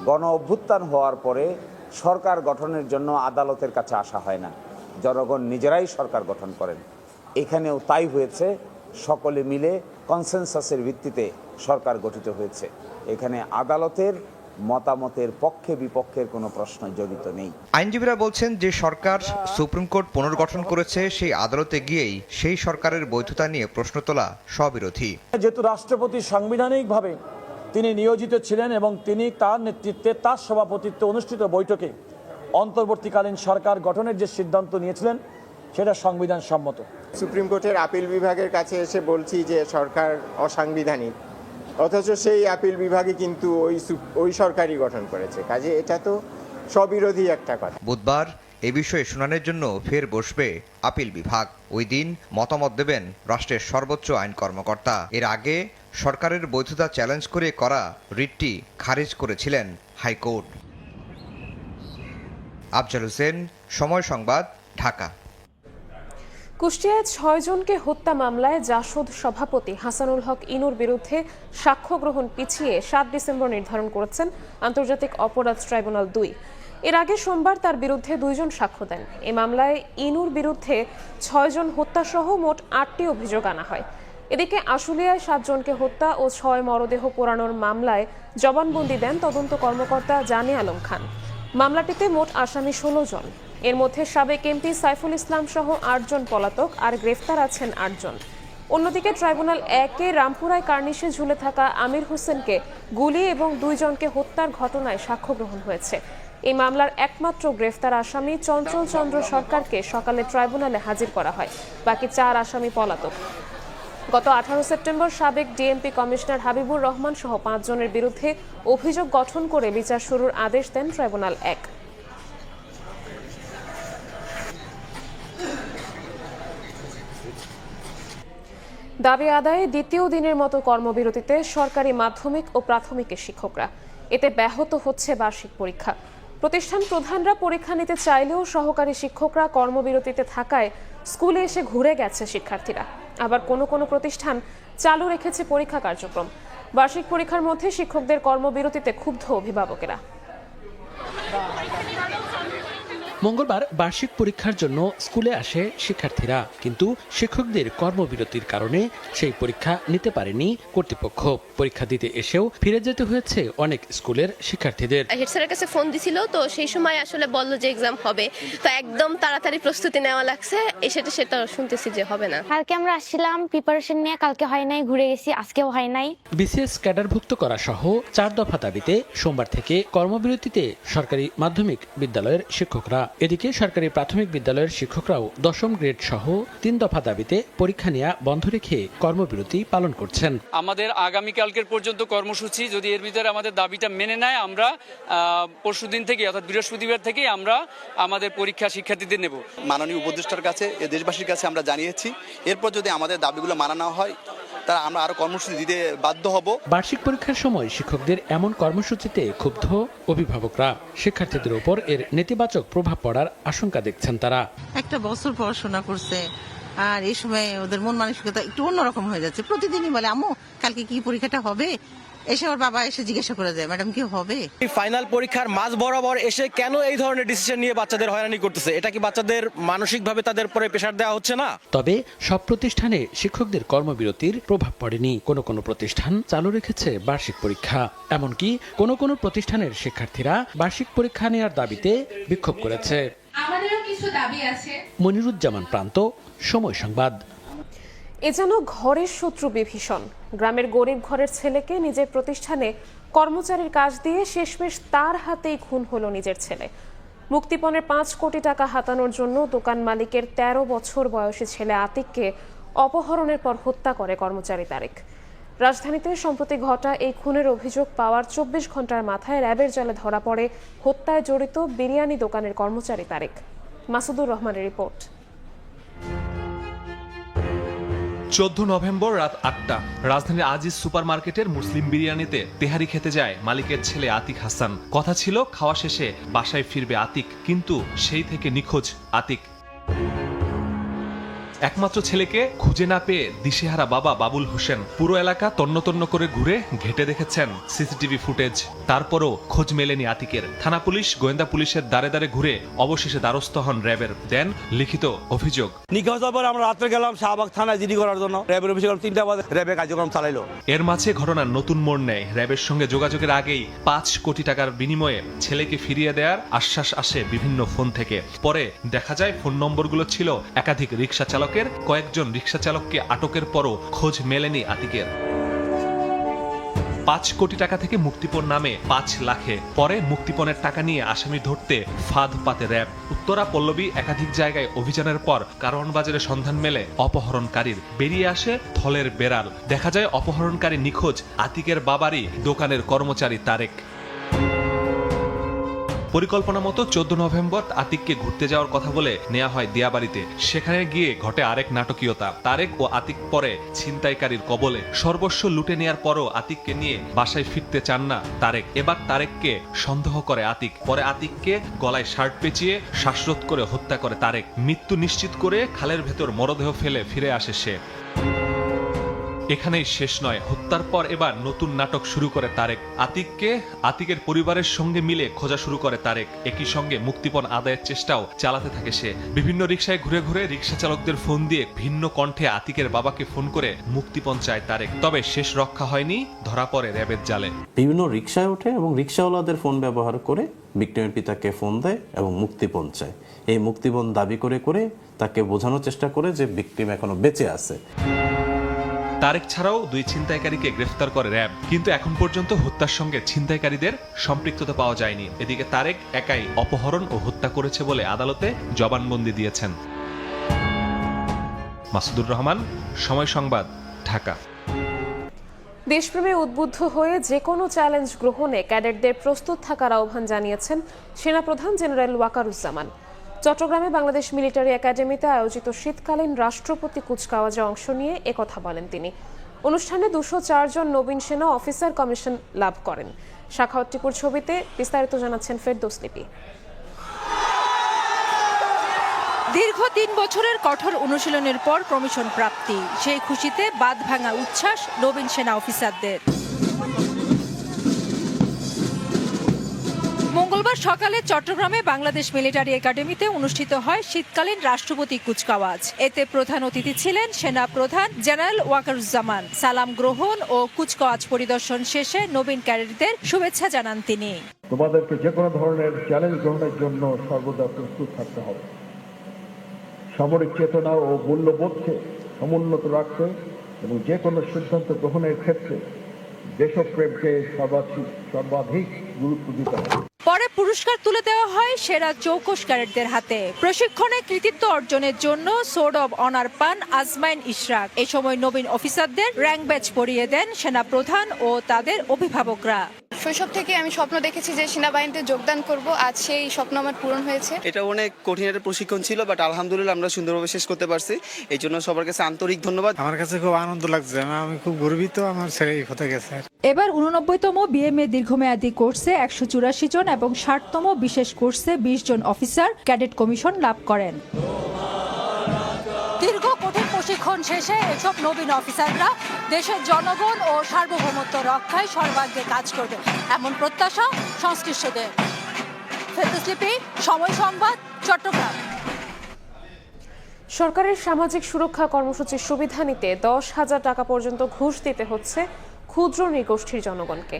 গণ অভ্যুত্থান হওয়ার পরে সরকার গঠনের জন্য আদালতের কাছে আসা হয় না, জনগণ নিজেরাই সরকার গঠন করেন। এখানেও তাই হয়েছে, সকলে মিলে কনসেনসাসের ভিত্তিতে সরকার গঠিত হয়েছে। এখানে আদালতের মতামতের পক্ষে বিপক্ষের কোনো প্রশ্ন জড়িত নেই। আইনজীবীরা বলছেন, যে সরকার সুপ্রিম কোর্ট পুনর্গঠন করেছে সেই আদালতে গিয়েই সেই সরকারের বৈধতা নিয়ে প্রশ্ন তোলা স্ববিরোধী। যেহেতু রাষ্ট্রপতি সাংবিধানিকভাবে তিনি নিয়োজিত ছিলেন এবং তিনি তার নেতৃত্বে তার সভাপতিত্বে অনুষ্ঠিত বৈঠকে অন্তর্বর্তীকালীন সরকার গঠনের যে সিদ্ধান্ত নিয়েছিলেন সেটা সংবিধান সম্মত। সুপ্রিম কোর্টের আপিল বিভাগের কাছে এসে বলছি যে সরকার অসাংবিধানিক, অথচ সেই আপিল বিভাগে কিন্তু ওই সরকারই গঠন করেছে। কাজে এটা তো স্ববিরোধী একটা কথা। বুধবার এ বিষয়ে শুনানির জন্য ফের বসবে আপিল বিভাগ। ওই দিন মতামত দেবেন রাষ্ট্রের সর্বোচ্চ আইন কর্মকর্তা। এর আগে সরকারের বৈধতা চ্যালেঞ্জ করে করা রিটটি খারিজ করেছিলেন হাইকোর্ট। আফজাল হোসেন, সময় সংবাদ, ঢাকা। কুষ্টিয়ায় 6 জনকে হত্যা মামলায় জাসদ সভাপতি হাসানুল হক ইনুর বিরুদ্ধে সাক্ষ্য গ্রহণ পিছিয়ে 7 ডিসেম্বর নির্ধারণ করেছেন আন্তর্জাতিক অপরাধ ট্রাইব্যুনাল 2। এর আগে সোমবার তার বিরুদ্ধে 2 জন সাক্ষ্য দেন। এ মামলায় ইনুর বিরুদ্ধে 6 জন হত্যাসহ মোট 8টি অভিযোগ আনা হয়। এদিকে আশুলিয়ায় 7 জনকে হত্যা ও 6 মরদেহ পোড়ানোর মামলায় জবানবন্দি দেন তদন্ত কর্মকর্তা জানে আলম খান। মামলাটিতে মোট আসামি 16 জন। এর মধ্যে সাবেক এমপি সাইফুল ইসলাম সহ 8 জন পলাতক, আর গ্রেফতার আছেন 8 জন। অন্যদিকে ট্রাইব্যুনাল 1-এ রামপুরায় কার্নিশে ঝুলে থাকা আমির হোসেনকে গুলি এবং 2 জনকে হত্যার ঘটনায় সাক্ষ্য গ্রহণ হয়েছে। এই মামলার একমাত্র গ্রেফতার আসামি চঞ্চল চন্দ্র সরকারকে সকালে ট্রাইব্যুনালে হাজির করা হয়। বাকি 4 আসামি পলাতক। গত 18 সেপ্টেম্বর সাবেক ডিএমপি কমিশনার হাবিবুর রহমান সহ 5 জনের বিরুদ্ধে অভিযোগ গঠন করে বিচার শুরুর আদেশ দেন ট্রাইব্যুনাল 1। দাবি আদায়ে দ্বিতীয় দিনের মতো কর্মবিরতিতে সরকারি মাধ্যমিক ও প্রাথমিকের শিক্ষকরা। এতে ব্যাহত হচ্ছে বার্ষিক পরীক্ষা। প্রতিষ্ঠান প্রধানরা পরীক্ষা নিতে চাইলেও সহকারী শিক্ষকরা কর্মবিরতিতে থাকায় স্কুলে এসে ঘুরে গেছে শিক্ষার্থীরা। আবার কোনো প্রতিষ্ঠান চালু রেখেছে পরীক্ষা কার্যক্রম। বার্ষিক পরীক্ষার মধ্যে শিক্ষকদের কর্মবিরতিতে ক্ষুব্ধ অভিভাবকেরা। মঙ্গলবার বার্ষিক পরীক্ষার জন্য স্কুলে আসে শিক্ষার্থীরা, কিন্তু শিক্ষকদের কর্মবিরতির কারণে সেই পরীক্ষা নিতে পারেনি কর্তৃপক্ষ। পরীক্ষা দিতে এসেও ফিরে যেতে হয়েছে অনেক স্কুলের শিক্ষার্থীদের। হেড স্যারের কাছে ফোন দিছিল, তো সেই সময় আসলে বলল যে এক্সাম হবে, তো একদম তাড়াতাড়ি প্রস্তুতি নেওয়া লাগছে। সেটা শুনতেছি যে হবে না। কালকে আমরা আসছিলাম প্রিপারেশন নিয়ে, কালকে হয় নাই, ঘুরে গেছি, আজকেও হয় নাই। বিসিএস ক্যাডারভুক্ত করা সহ 4 দফা দাবিতে সোমবার থেকে কর্মবিরতিতে সরকারি মাধ্যমিক বিদ্যালয়ের শিক্ষকরা। এদিকে সরকারি প্রাথমিক বিদ্যালয়ের শিক্ষকরাও 10ম গ্রেড সহ 3 দফা দাবিতে পরীক্ষা নেওয়া বন্ধ রেখে কর্মবিরতি পালন করছেন। আমাদের আগামীকালকের পর্যন্ত কর্মসূচি, যদি এর ভিতরে আমাদের দাবিটা মেনে নেয়, আমরা পরশুদিন থেকে অর্থাৎ বৃহস্পতিবার থেকে আমরা আমাদের পরীক্ষা শিক্ষার্থীদের নেব। মাননীয় উপদেষ্টার কাছে, দেশবাসীর কাছে আমরা জানিয়েছি, এরপর যদি আমাদের দাবিগুলো মানা না হয় তারা আমরা আরো কর্মসূচি দিতে বাধ্য হব। বার্ষিক পরীক্ষার সময় শিক্ষকদের এমন কর্মসূচিতে ক্ষুব্ধ অভিভাবকরা। শিক্ষার্থীদের উপর এর নেতিবাচক প্রভাব পড়ার আশঙ্কা দেখছেন তারা। একটা বছর পড়াশোনা করছে, আর এই সময় ওদের মন মানসিকতা একটু অন্যরকম হয়ে যাচ্ছে। প্রতিদিনই বলে আম্মু কালকে কি পরীক্ষাটা হবে, এসে ওর বাবা এসে জিজ্ঞাসা করে যায় ম্যাডাম কি হবে। ফাইনাল পরীক্ষার মাঝ বরাবর এসে কেন এই ধরনের ডিসিশন নিয়ে বাচ্চাদের হয়রানি করতেছে? এটা কি বাচ্চাদের মানসিকভাবে তাদের উপরে প্রেসার দেওয়া হচ্ছে না? তবে সব প্রতিষ্ঠানে শিক্ষকদের কর্মবিরতির প্রভাব পড়েনি। কোনো প্রতিষ্ঠান চালু রেখেছে বার্ষিক পরীক্ষা। এমনকি কোনো প্রতিষ্ঠানের শিক্ষার্থীরা বার্ষিক পরীক্ষা নেওয়ার দাবিতে বিক্ষোভ করেছে। আমাদেরও কিছু দাবি আছে। মনিরুজ্জামান প্রান্ত, সময় সংবাদ। এ যেন ঘরের শত্রু বিভীষণ। গ্রামের গরিব ঘরের ছেলেকে নিজের প্রতিষ্ঠানে কর্মচারীর কাজ দিয়ে শেষমেশ তার হাতেই খুন হলো নিজের ছেলে। মুক্তিপণের 5 কোটি টাকা হাতানোর জন্য দোকান মালিকের 13 বছর বয়সী ছেলে আতিককে অপহরণের পর হত্যা করে কর্মচারী তারেক। রাজধানীতে সম্প্রতি ঘটা এই খুনের অভিযোগ পাওয়ার 24 ঘন্টার মাথায় র্যাবের জালে ধরা পড়ে হত্যায় জড়িত বিরিয়ানি দোকানের কর্মচারী তারেক। মাসুদুর রহমানের রিপোর্ট। 14 নভেম্বর রাত 8টা রাজধানীর আজিজ সুপার মার্কেটের মুসলিম বিরিয়ানিতে তেহারি খেতে যায় মালিকের ছেলে আতিক হাসান। কথা ছিল খাওয়া শেষে বাসায় ফিরবে আতিক, কিন্তু সেই থেকে নিখোঁজ আতিক। একমাত্র ছেলেকে খুঁজে না পেয়ে দিশেহারা বাবা বাবুল হোসেন পুরো এলাকা তন্ন করে ঘুরে ঘেটে দেখেছেন সিসিটিভি ফুটেজ। তারপরও খোঁজ মেলেনি আতিকের। থানা পুলিশ, গোয়েন্দা পুলিশের দ্বারে ঘুরে অবশেষে দ্বারস্থ হন র্যাবের। দেন লিখিত অভিযোগ। নিখোঁজ হওয়ার পর আমরা রাত্রে গেলাম শাহবাগ থানায় জিডি করার জন্য। র্যাবের অভিযোগ 3টা বাজে র্যাবে কার্যক্রম চালাইলো। এর মাঝে ঘটনার নতুন মোড় নেয়। র্যাবের সঙ্গে যোগাযোগের আগেই 5 কোটি টাকার বিনিময়ে ছেলেকে ফিরিয়ে দেওয়ার আশ্বাস আসে বিভিন্ন ফোন থেকে। পরে দেখা যায় ফোন নম্বরগুলো ছিল একাধিক রিকশা চালকের। কয়েকজন রিকশা চালককে আটকের পরও খোঁজ মেলেনি আতিকের। 5 কোটি টাকা থেকে মুক্তিপণ নামে 5 লাখে। পরে মুক্তিপণের টাকা নিয়ে আসামি ধরতে ফাঁদ পাতে র্যাব। উত্তরা, পল্লবী একাধিক জায়গায় অভিযানের পর কারওয়ান বাজারে সন্ধান মেলে অপহরণকারীর। বেরিয়ে আসে থলের বেড়াল। দেখা যায় অপহরণকারী নিখোঁজ আতিকের বাবারই দোকানের কর্মচারী তারেক। পরিকল্পনা মতো 14 নভেম্বর আতিককে ঘুরতে যাওয়ার কথা বলে নেওয়া হয় দিয়াবাড়িতে। সেখানে গিয়ে ঘটে আরেক নাটকীয়তা। তারেক ও আতিক পরে ছিনতাইকারীর কবলে। সর্বস্ব লুটে নেওয়ার পরও আতিককে নিয়ে বাসায় ফিরতে চান না তারেক। এবার তারেককে সন্দেহ করে আতিক। পরে আতিককে গলায় শার্ট পেঁচিয়ে শ্বাসরোধ করে হত্যা করে তারেক। মৃত্যু নিশ্চিত করে খালের ভেতর মরদেহ ফেলে ফিরে আসে সে। এখানেই শেষ নয়। হত্যার পর এবার নতুন নাটক শুরু করে তারেক। আতিকের পরিবারের সঙ্গে মিলে খোঁজা শুরু করে তারেক। একই সঙ্গে মুক্তিপণ আদায়ের চেষ্টাও চালাতে থাকে সে। বিভিন্ন রিকশায় ঘুরে রিকশা চালকদের ফোন দিয়ে ভিন্ন কণ্ঠে আতিকের বাবাকে ফোন করে মুক্তিপণ চায় তারেক। তবে শেষ রক্ষা হয়নি, ধরা পড়ে র্যাবের জালে। বিভিন্ন রিকশায় ওঠে এবং রিকশাওয়ালাদের ফোন ব্যবহার করে ভিকটিমের পিতাকে ফোন দেয় এবং মুক্তিপণ চায়। এই মুক্তিপণ দাবি করে তাকে বোঝানোর চেষ্টা করে যে ভিকটিম এখনো বেঁচে আছে। তারেক ছাড়াও 2 ছিনতাইকারীকে গ্রেফতার করে র্যাব, কিন্তু এখন পর্যন্ত হত্যার সঙ্গে ছিনতাইকারীদের সম্পৃক্ততা পাওয়া যায়নি। এদিকে তারেক একাই অপহরণ ও হত্যা করেছে বলে আদালতে জবানবন্দি দিয়েছেন। মাসুদুর রহমান, সময় সংবাদ, ঢাকা। দেশপ্রেমে উদ্বুদ্ধ হয়ে যে কোনো চ্যালেঞ্জ গ্রহণে ক্যাডেটদের প্রস্তুত থাকার আহ্বান জানিয়েছেন সেনাপ্রধান জেনারেল ওয়াকারুজ্জামান। চট্টগ্রামে বাংলাদেশ মিলিটারি একাডেমিতে আয়োজিত শীতকালীন রাষ্ট্রপতি কুচকাওয়াজে অংশ নিয়ে একথা বলেন তিনি। অনুষ্ঠানে 204 জন নবীন সেনা অফিসার কমিশন লাভ করেন। সাখাওয়াত টিপুর ছবিতে বিস্তারিত জানাচ্ছেন ফেরদৌস লিপি। দীর্ঘ 3 বছরের কঠোর অনুশীলনের পর কমিশন প্রাপ্তি, সেই খুশিতে বাঁধ ভাঙা উচ্ছ্বাস নবীন সেনা অফিসারদের। মঙ্গলবার সকালে চট্টগ্রামে বাংলাদেশ মিলিটারি একাডেমিতে অনুষ্ঠিত হয় শীতকালীন রাষ্ট্রপতি কুচকাওয়াজ। এতে প্রধান অতিথি ছিলেন সেনা প্রধান জেনারেল ওয়াকারুজ্জামান। সালাম গ্রহণ ও কুচকাওয়াজ পরিদর্শন শেষে নবীন ক্যাডেটদের শুভেচ্ছা জানান তিনি। তোমাদেরকে যে কোনো ধরনের চ্যালেঞ্জ গ্রহণের জন্য সর্বদা প্রস্তুত থাকতে হবে। সামরিক চেতনা ও মূল্যবোধকে সমুন্নত রাখতে এবং যে কোনো সিদ্ধান্ত গ্রহণের ক্ষেত্রে দেশপ্রেমকে সর্বাধিক গুরুত্ব দিতে হবে। পরে পুরস্কার তুলে দেওয়া হয় সেরা চৌকস ক্যাডেটদের হাতে। প্রশিক্ষণে কৃতিত্ব অর্জনের জন্য সোর্ড অব অনার পান আজমাইন ইশরাক। এ সময় নবীন অফিসারদের র্যাঙ্ক ব্যাচ পরিয়ে দেন সেনা প্রধান ও তাদের অভিভাবকরা। শৈশব থেকে আমি স্বপ্ন দেখেছি যে সেনাবাহিনীতে যোগদান করব, আজ সেই স্বপ্ন আমার পূরণ হয়েছে। এটা অনেক কঠিন একটা প্রশিক্ষণ ছিল, বাট আলহামদুলিল্লাহ আমরা সুন্দরভাবে শেষ করতে পারছি। এই জন্য সবার কাছে আন্তরিক ধন্যবাদ। আমার কাছে খুব আনন্দ লাগছে, আমি খুব গর্বিত আমার ছেলে হতে গেছে। এবার 89তম বিএমএ দীর্ঘমেয়াদী কোর্সে 184 জন এবং 60তম বিশেষ কোর্সে 20 জন অফিসার ক্যাডেট কমিশন লাভ করেন। দীর্ঘ কঠিন প্রশিক্ষণ শেষে এসব নবীন অফিসাররা দেশের জনগণ ও সার্বভৌমত্ব রক্ষায় সর্বাগ্রে কাজ করবে, এমন প্রত্যাশা সংশ্লিষ্টদের। ফেরদৌস লিপি, সময় সংবাদ, চট্টগ্রাম। সরকারের সামাজিক সুরক্ষা কর্মসূচির সুবিধা নিতে 10,000 টাকা পর্যন্ত ঘুষ দিতে হচ্ছে ক্ষুদ্র নৃগোষ্ঠীর জনগণকে।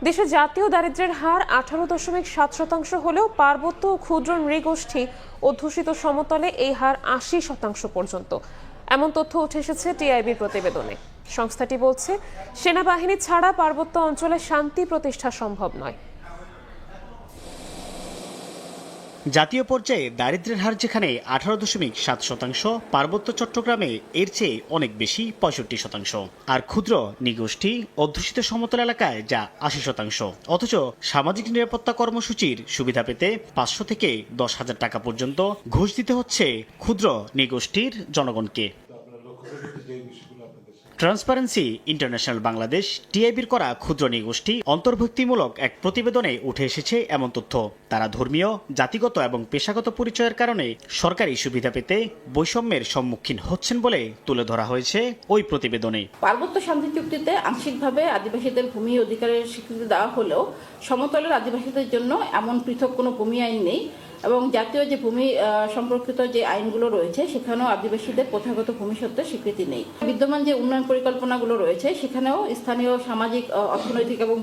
দেশে জাতীয় দারিদ্র্যের হার 18.7% হলেও পার্বত্য ও ক্ষুদ্র নৃগোষ্ঠী অধ্যুষিত সমতলে এই হার 80% পর্যন্ত। এমন তথ্য উঠে এসেছে টিআইবির প্রতিবেদনে। সংস্থাটি বলছে, সেনাবাহিনী ছাড়া পার্বত্য অঞ্চলে শান্তি প্রতিষ্ঠা সম্ভব নয়। জাতীয় পর্যায়ে দারিদ্র্যের হার যেখানে 18.7%, পার্বত্য চট্টগ্রামে এর চেয়ে অনেক বেশি 65%, আর ক্ষুদ্র নৃগোষ্ঠী অধ্যুষিত সমতল এলাকায় যা 80%। অথচ সামাজিক নিরাপত্তা কর্মসূচির সুবিধা পেতে 500 থেকে 10,000 টাকা পর্যন্ত ঘুষ দিতে হচ্ছে ক্ষুদ্র নৃগোষ্ঠীর জনগণকে। ট্রান্সপারেন্সি ইন্টারন্যাশনাল বাংলাদেশ টিআইবির করা ক্ষুদ্র নৃগোষ্ঠী অন্তর্ভুক্তিমূলক এক প্রতিবেদনে উঠে এসেছে এমন তথ্য। তারা ধর্মীয়, জাতিগত এবং পেশাগত পরিচয়ের কারণে সরকারি সুবিধা পেতে বৈষম্যের সম্মুখীন হচ্ছেন বলে তুলে ধরা হয়েছে ওই প্রতিবেদনে। পার্বত্য শান্তি চুক্তিতে আংশিকভাবে আদিবাসীদের ভূমি অধিকারের স্বীকৃতি দেওয়া হলেও সমতলের আদিবাসীদের জন্য এমন পৃথক কোনো ভূমি আইন নেই, এবং জাতীয় যে ভূমি সম্পর্কিত যে আইনগুলো রয়েছে সেখানেও আদিবাসীদের প্রথাগত ভূমি সত্ত্বের স্বীকৃতি নেই। বিদ্যমান যে উন্নয়ন পরিকল্পনাগুলো রয়েছে সেখানেও স্থানীয় সামাজিক, অর্থনৈতিক এবং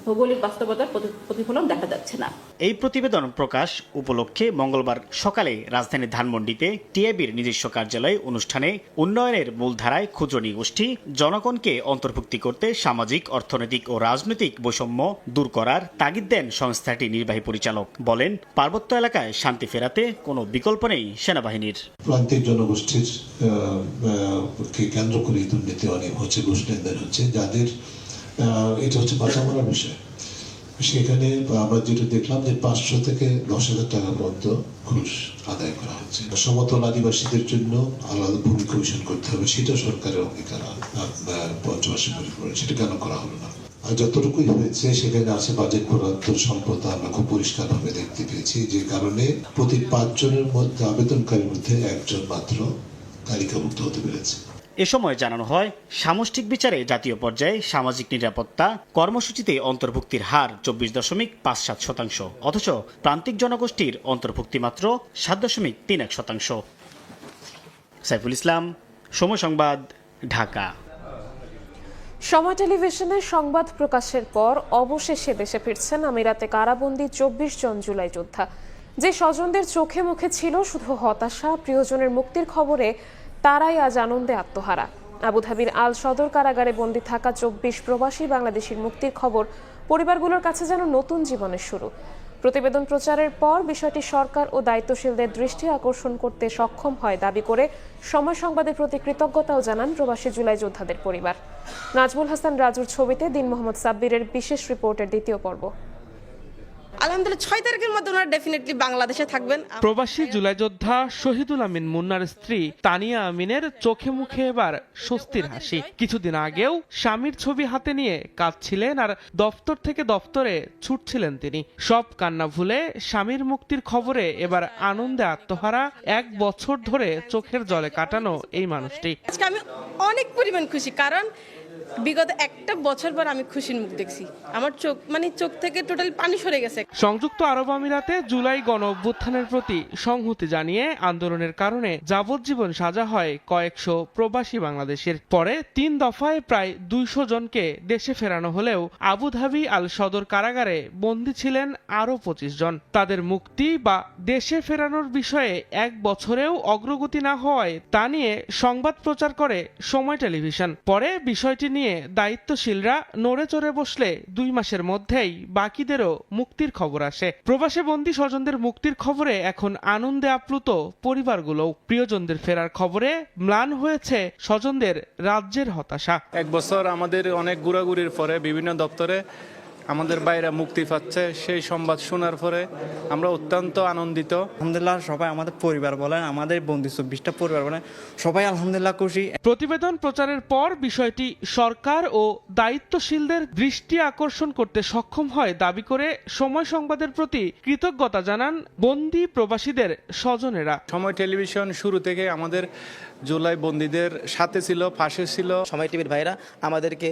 ভৌগোলিক বাস্তবতার প্রতিফলন দেখা যাচ্ছে না। এই প্রতিবেদন প্রকাশ উপলক্ষে মঙ্গলবার সকালে রাজধানীর ধানমন্ডিতে টিআইবির নিজস্ব কার্যালয়ে অনুষ্ঠানে উন্নয়নের মূলধারায় ক্ষুদ্র নৃগোষ্ঠী জনগণকে অন্তর্ভুক্তি করতে সামাজিক, অর্থনৈতিক ও রাজনৈতিক বৈষম্য দূর করার তাগিদ দেন সংস্থাটির নির্বাহী পরিচালক। বলেন, পার্বত্য এলাকায় শান্তি ফেরাতে কোনো বিকল্প নেই সেনাবাহিনীর। প্রান্তিক জনগোষ্ঠীর কেন্দ্র করে দুর্নীতি অনেক হচ্ছে, ঘুষ লেনদেন হচ্ছে, যাদের এটা হচ্ছে বাঁচা মরার বিষয়। সেখানে আমরা যেটা দেখলাম যে 500 থেকে 10,000 টাকা পর্যন্ত ঘুষ আদায় করা হচ্ছে। সমতল আদিবাসীদের জন্য আলাদা ভূমি কমিশন করতে হবে, সেটা সরকারের অঙ্গীকার পঞ্চবার্ষিক পরিকল্পনা, সেটা কেন করা হলো না? আর যতটুকুই হয়েছে সেখানে আছে বাজেট বরাদ্দ সম্পদ, আমরা খুব পরিষ্কারভাবে দেখতে পেয়েছি, যে কারণে প্রতি 5 জনের মধ্যে আবেদনকারীর মধ্যে 1 জন মাত্র তালিকাভুক্ত হতে পেরেছে। এ সময় জানানো হয়, সামষ্টিক বিচারে জাতীয় পর্যায়ে সামাজিক নিরাপত্তা কর্মসূচিতে অন্তর্ভুক্তির হার 24.57%, অথচ প্রান্তিক জনগোষ্ঠীর অন্তর্ভুক্তি মাত্র 7.31%। সাইফুল ইসলাম, সময় সংবাদ, ঢাকা। সময় টেলিভিশনের সংবাদ প্রকাশের পর অবশেষে দেশে ফিরছেন আমিরাতে কারাবন্দী 24 জন জুলাই যোদ্ধা। যে স্বজনদের চোখে মুখে ছিল শুধু হতাশা, প্রিয়জনের মুক্তির খবরে তারাই আজ আনন্দে আত্মহারা। আবুধাবির আল সদর কারাগারে বন্দী থাকা 24 প্রবাসী বাংলাদেশির মুক্তির খবর পরিবারগুলোর কাছে যেন নতুন জীবনের শুরু। প্রতিবেদন প্রচারের পর বিষয়টি সরকার ও দায়িত্বশীলদের দৃষ্টি আকর্ষণ করতে সক্ষম হয় দাবি করে সময় সংবাদের প্রতি কৃতজ্ঞতাও জানান প্রবাসী জুলাই যোদ্ধাদের পরিবার। নাজমুল হাসান রাজুর ছবিতে দিন মোহাম্মদ সাব্বিরের বিশেষ রিপোর্টের দ্বিতীয় পর্ব। আলহামদুলিল্লাহ 6 তারিখের মধ্যে ওনারা ডেফিনেটলি বাংলাদেশে থাকবেন। প্রবাসী জুলাই যোদ্ধা শহীদুল আমিন মুন্নার স্ত্রী তানিয়া আমিনের চোখে মুখে এবার স্বস্তির হাসি। কিছুদিন আগেও স্বামীর ছবি হাতে নিয়ে কাঁদছিলেন আর দপ্তর থেকে দপ্তরে ছুটছিলেন তিনি। সব কান্না ভুলে স্বামীর মুক্তির খবরে এবার আনন্দে আত্মহারা 1 বছর ধরে চোখের জলে কাটানো এই মানুষটি। আজকে আমি অনেক পরিমাণ খুশি, কারণ বিগত 1 বছর পর আমি খুশির মুখ দেখছি। আমার চোখ থেকে টোটাল পানি সরে গেছে। সংযুক্ত আরব আমিরাতে জুলাই গণ অভ্যুত্থানের প্রতি সংহতি জানিয়ে আন্দোলনের কারণে যাবজ্জীবন সাজা হয় কয়েকশো প্রবাসী বাংলাদেশের। পরে 3 দফায় প্রায় 200 জনকে দেশে ফেরানো হলেও আবুধাবি আল সদর কারাগারে বন্দী ছিলেন আরও 25 জন। তাদের মুক্তি বা দেশে ফেরানোর বিষয়ে 1 বছরেও অগ্রগতি না হওয়ায় তা নিয়ে সংবাদ প্রচার করে সময় টেলিভিশন। পরে বিষয়টি নিয়ে দায়িত্বশীলরা নড়ে চড়ে বসলে 2 মাসের মধ্যেই বাকিদেরও মুক্তির খবর আসে। প্রবাসে বন্দী স্বজনদের মুক্তির খবরে এখন আনন্দে আপ্লুত পরিবারগুলোও। প্রিয়জনদের ফেরার খবরে ম্লান হয়েছে স্বজনদের রাজ্যের হতাশা। 1 বছর আমাদের অনেক ঘোরাঘুরির পরে বিভিন্ন দপ্তরে আমাদের বাইরে মুক্তি পাচ্ছে, সেই সংবাদ শোনার পরে আমরা অত্যন্ত আনন্দিত। আলহামদুলিল্লাহ সবাই আমাদের পরিবার বলেন, আমাদের বন্ধু 24টা পরিবার বলেন, সবাই আলহামদুলিল্লাহ খুশি। প্রতিবেদন প্রচারের পর বিষয়টি সরকার ও দায়িত্বশীলদের দৃষ্টি আকর্ষণ করতে সক্ষম হয় দাবি করে সময় সংবাদের প্রতি কৃতজ্ঞতা জানান বন্দী প্রবাসীদের স্বজনেরা। সময় টেলিভিশন শুরু থেকে আমাদের জুলাই বন্দীদের সাথে ছিল, পাশে ছিল। সময় টিভির ভাইরা আমাদেরকে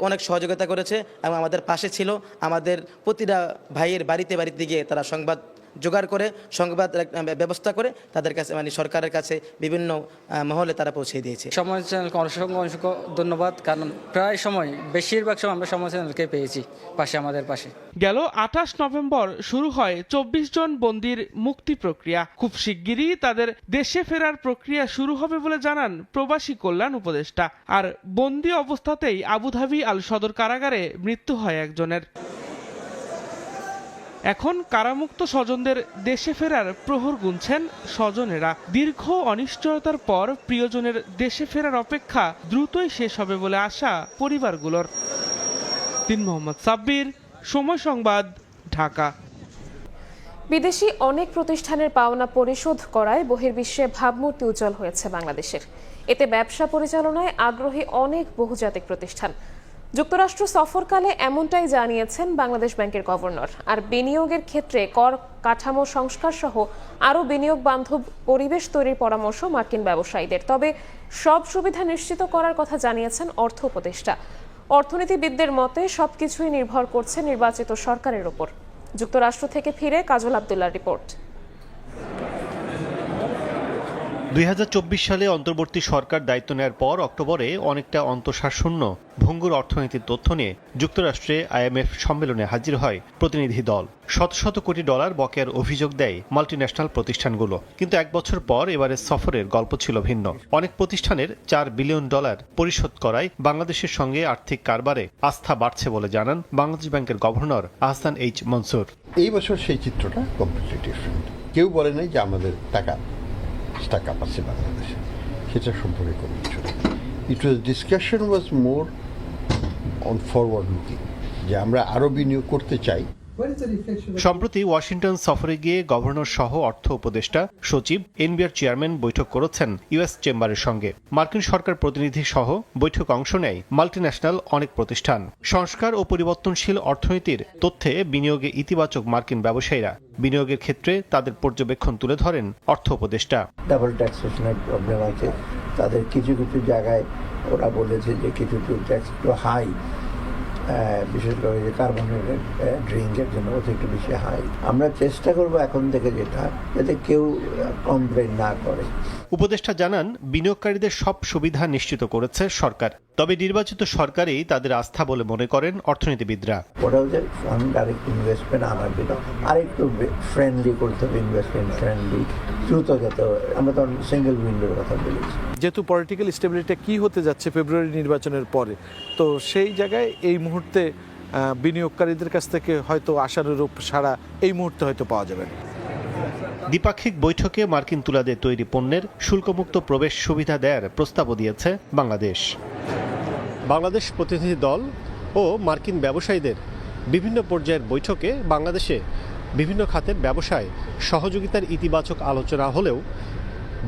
অনেক সহযোগিতা করেছে এবং আমাদের পাশে ছিল। আমাদের প্রতিটা ভাইয়ের বাড়িতে গিয়ে তারা সংবাদ জোগাড় করে, সংবাদ ব্যবস্থা করে তাদের কাছে সরকারের কাছে বিভিন্ন মহলে তারা পৌঁছে দিয়েছে। সময় চ্যানেলকে অসংখ্য ধন্যবাদ, কারণ প্রায় সময় বেশিরভাগ সময় আমরা সময় চ্যানেলকে পেয়েছি আমাদের পাশে। গেল 28 নভেম্বর শুরু হয় 24 জন বন্দীর মুক্তি প্রক্রিয়া। খুব শিগগিরই তাদের দেশে ফেরার প্রক্রিয়া শুরু হবে বলে জানান প্রবাসী কল্যাণ উপদেষ্টা। আর বন্দী অবস্থাতেই আবুধাবি আল সদর কারাগারে মৃত্যু হয় একজনের। এখন কারামুক্ত স্বজনদের দেশে ফেরার প্রহর গুনছেন স্বজনেরা। দীর্ঘ অনিশ্চয়তার পর প্রিয়জনের দেশে ফেরার অপেক্ষা দ্রুতই শেষ হবে বলে আশা পরিবারগুলোর। দিন মোহাম্মদ সাব্বির, সময় সংবাদ, ঢাকা। বিদেশি অনেক প্রতিষ্ঠানের পাওনা পরিশোধ করায় বহির্বিশ্বে ভাবমূর্তি উজ্জ্বল হয়েছে বাংলাদেশের। এতে ব্যবসা পরিচালনায় আগ্রহী অনেক বহুজাতিক প্রতিষ্ঠান। যুক্তরাষ্ট্র সফরকালে এমনটাই জানিয়েছেন বাংলাদেশ ব্যাংকের গভর্নর। আর বিনিয়োগের ক্ষেত্রে কর কাঠামো সংস্কার সহ আরও বিনিয়োগ বান্ধব পরিবেশ তৈরির পরামর্শ মার্কিন ব্যবসায়ীদের। তবে সব সুবিধা নিশ্চিত করার কথা জানিয়েছেন অর্থ উপদেষ্টা। অর্থনীতিবিদদের মতে সবকিছুই নির্ভর করছে নির্বাচিত সরকারের ওপর। যুক্তরাষ্ট্র থেকে ফিরে কাজল আব্দুল্লাহর রিপোর্ট। 2024 সালে অন্তর্বর্তী সরকার দায়িত্ব নেওয়ার পর অক্টোবরে অনেকটা অন্তঃসারশূন্য ভঙ্গুর অর্থনীতির তথ্য নিয়ে যুক্তরাষ্ট্রে IMF সম্মেলনে হাজির হয় প্রতিনিধি দল। শত কোটি ডলার বকেয়ার অভিযোগ দেয় মাল্টিন্যাশনাল প্রতিষ্ঠানগুলো। কিন্তু 1 বছর পর এবারের সফরের গল্প ছিল ভিন্ন। অনেক প্রতিষ্ঠানের $4 বিলিয়ন পরিশোধ করায় বাংলাদেশের সঙ্গে আর্থিক কারবারে আস্থা বাড়ছে বলে জানান বাংলাদেশ ব্যাংকের গভর্নর আহসান এইচ মনসুর। এই বছর সেই চিত্রটা কমপ্লিটলি ডিফারেন্ট। কেউ বলে নাই যে আমাদের টাকা স্টাক-আপ আছে বাংলাদেশে, সেটা সম্পর্কে কোনো কিছু নেই। Discussion was more on forward looking, যে আমরা আরও বিনিয়োগ করতে চাই। সম্প্রতি ওয়াশিংটন সফরে গিয়ে গভর্নর সহ অর্থ উপদেষ্টা, সচিব, এনবিআর চেয়ারম্যান বৈঠক করেছেন ইউএস চেম্বারের সঙ্গে। মার্কিন সরকার প্রতিনিধি সহ বৈঠক অংশ নেয় মাল্টিন্যাশনাল অনেক প্রতিষ্ঠান। সংস্কার ও পরিবর্তনশীল অর্থনীতির তথ্যে বিনিয়োগে ইতিবাচক মার্কিন ব্যবসায়ীরা। বিনিয়োগের ক্ষেত্রে তাদের পর্যবেক্ষণ তুলে ধরেন অর্থ উপদেষ্টা। ডাবল ট্যাক্সেশনের প্রবলেম আছে তাদের, কিছু জায়গায় ওরা বলেছে যে কিছু ট্যাক্স একটু হাই, বিশেষ করে যে কার্বনেটেড ড্রিঙ্কের জন্য অতিরিক্ত বেশি হাই। আমরা চেষ্টা করব এখন থেকে যেটা যাতে কেউ কমপ্লেন না করে। উপদেষ্টা জানান, বিনিয়োগকারীদের সব সুবিধা নিশ্চিত করেছে সরকার, তবে নির্বাচিত সরকারই তাদের আস্থা বলে মনে করেন অর্থনীতিবিদরা। ওটা হচ্ছে ফরেন ডাইরেক্ট ইনভেস্টমেন্ট আনার জন্য আরেকটু ফ্রেন্ডলি করতে হবে, ইনভেস্টমেন্ট ফ্রেন্ডলি, দ্রুত যাতে। আমরা তো সিঙ্গেল উইন্ডোর কথা বলেছি। যেহেতু পলিটিক্যাল স্টেবিলিটি কি হতে যাচ্ছে ফেব্রুয়ারি নির্বাচনের পরে, তো সেই জায়গায় এই মুহূর্তে বিনিয়োগকারীদের কাছ থেকে হয়তো আশানুরূপ সাড়া এই মুহূর্তে হয়তো পাওয়া যাবে না। দ্বিপাক্ষিক বৈঠকে মার্কিন তুলাদের তৈরি পণ্যের শুল্কমুক্ত প্রবেশ সুবিধা দেওয়ার প্রস্তাবও দিয়েছে বাংলাদেশ। বাংলাদেশ প্রতিনিধি দল ও মার্কিন ব্যবসায়ীদের বিভিন্ন পর্যায়ের বৈঠকে বাংলাদেশে বিভিন্ন খাতের ব্যবসায় সহযোগিতার ইতিবাচক আলোচনা হলেও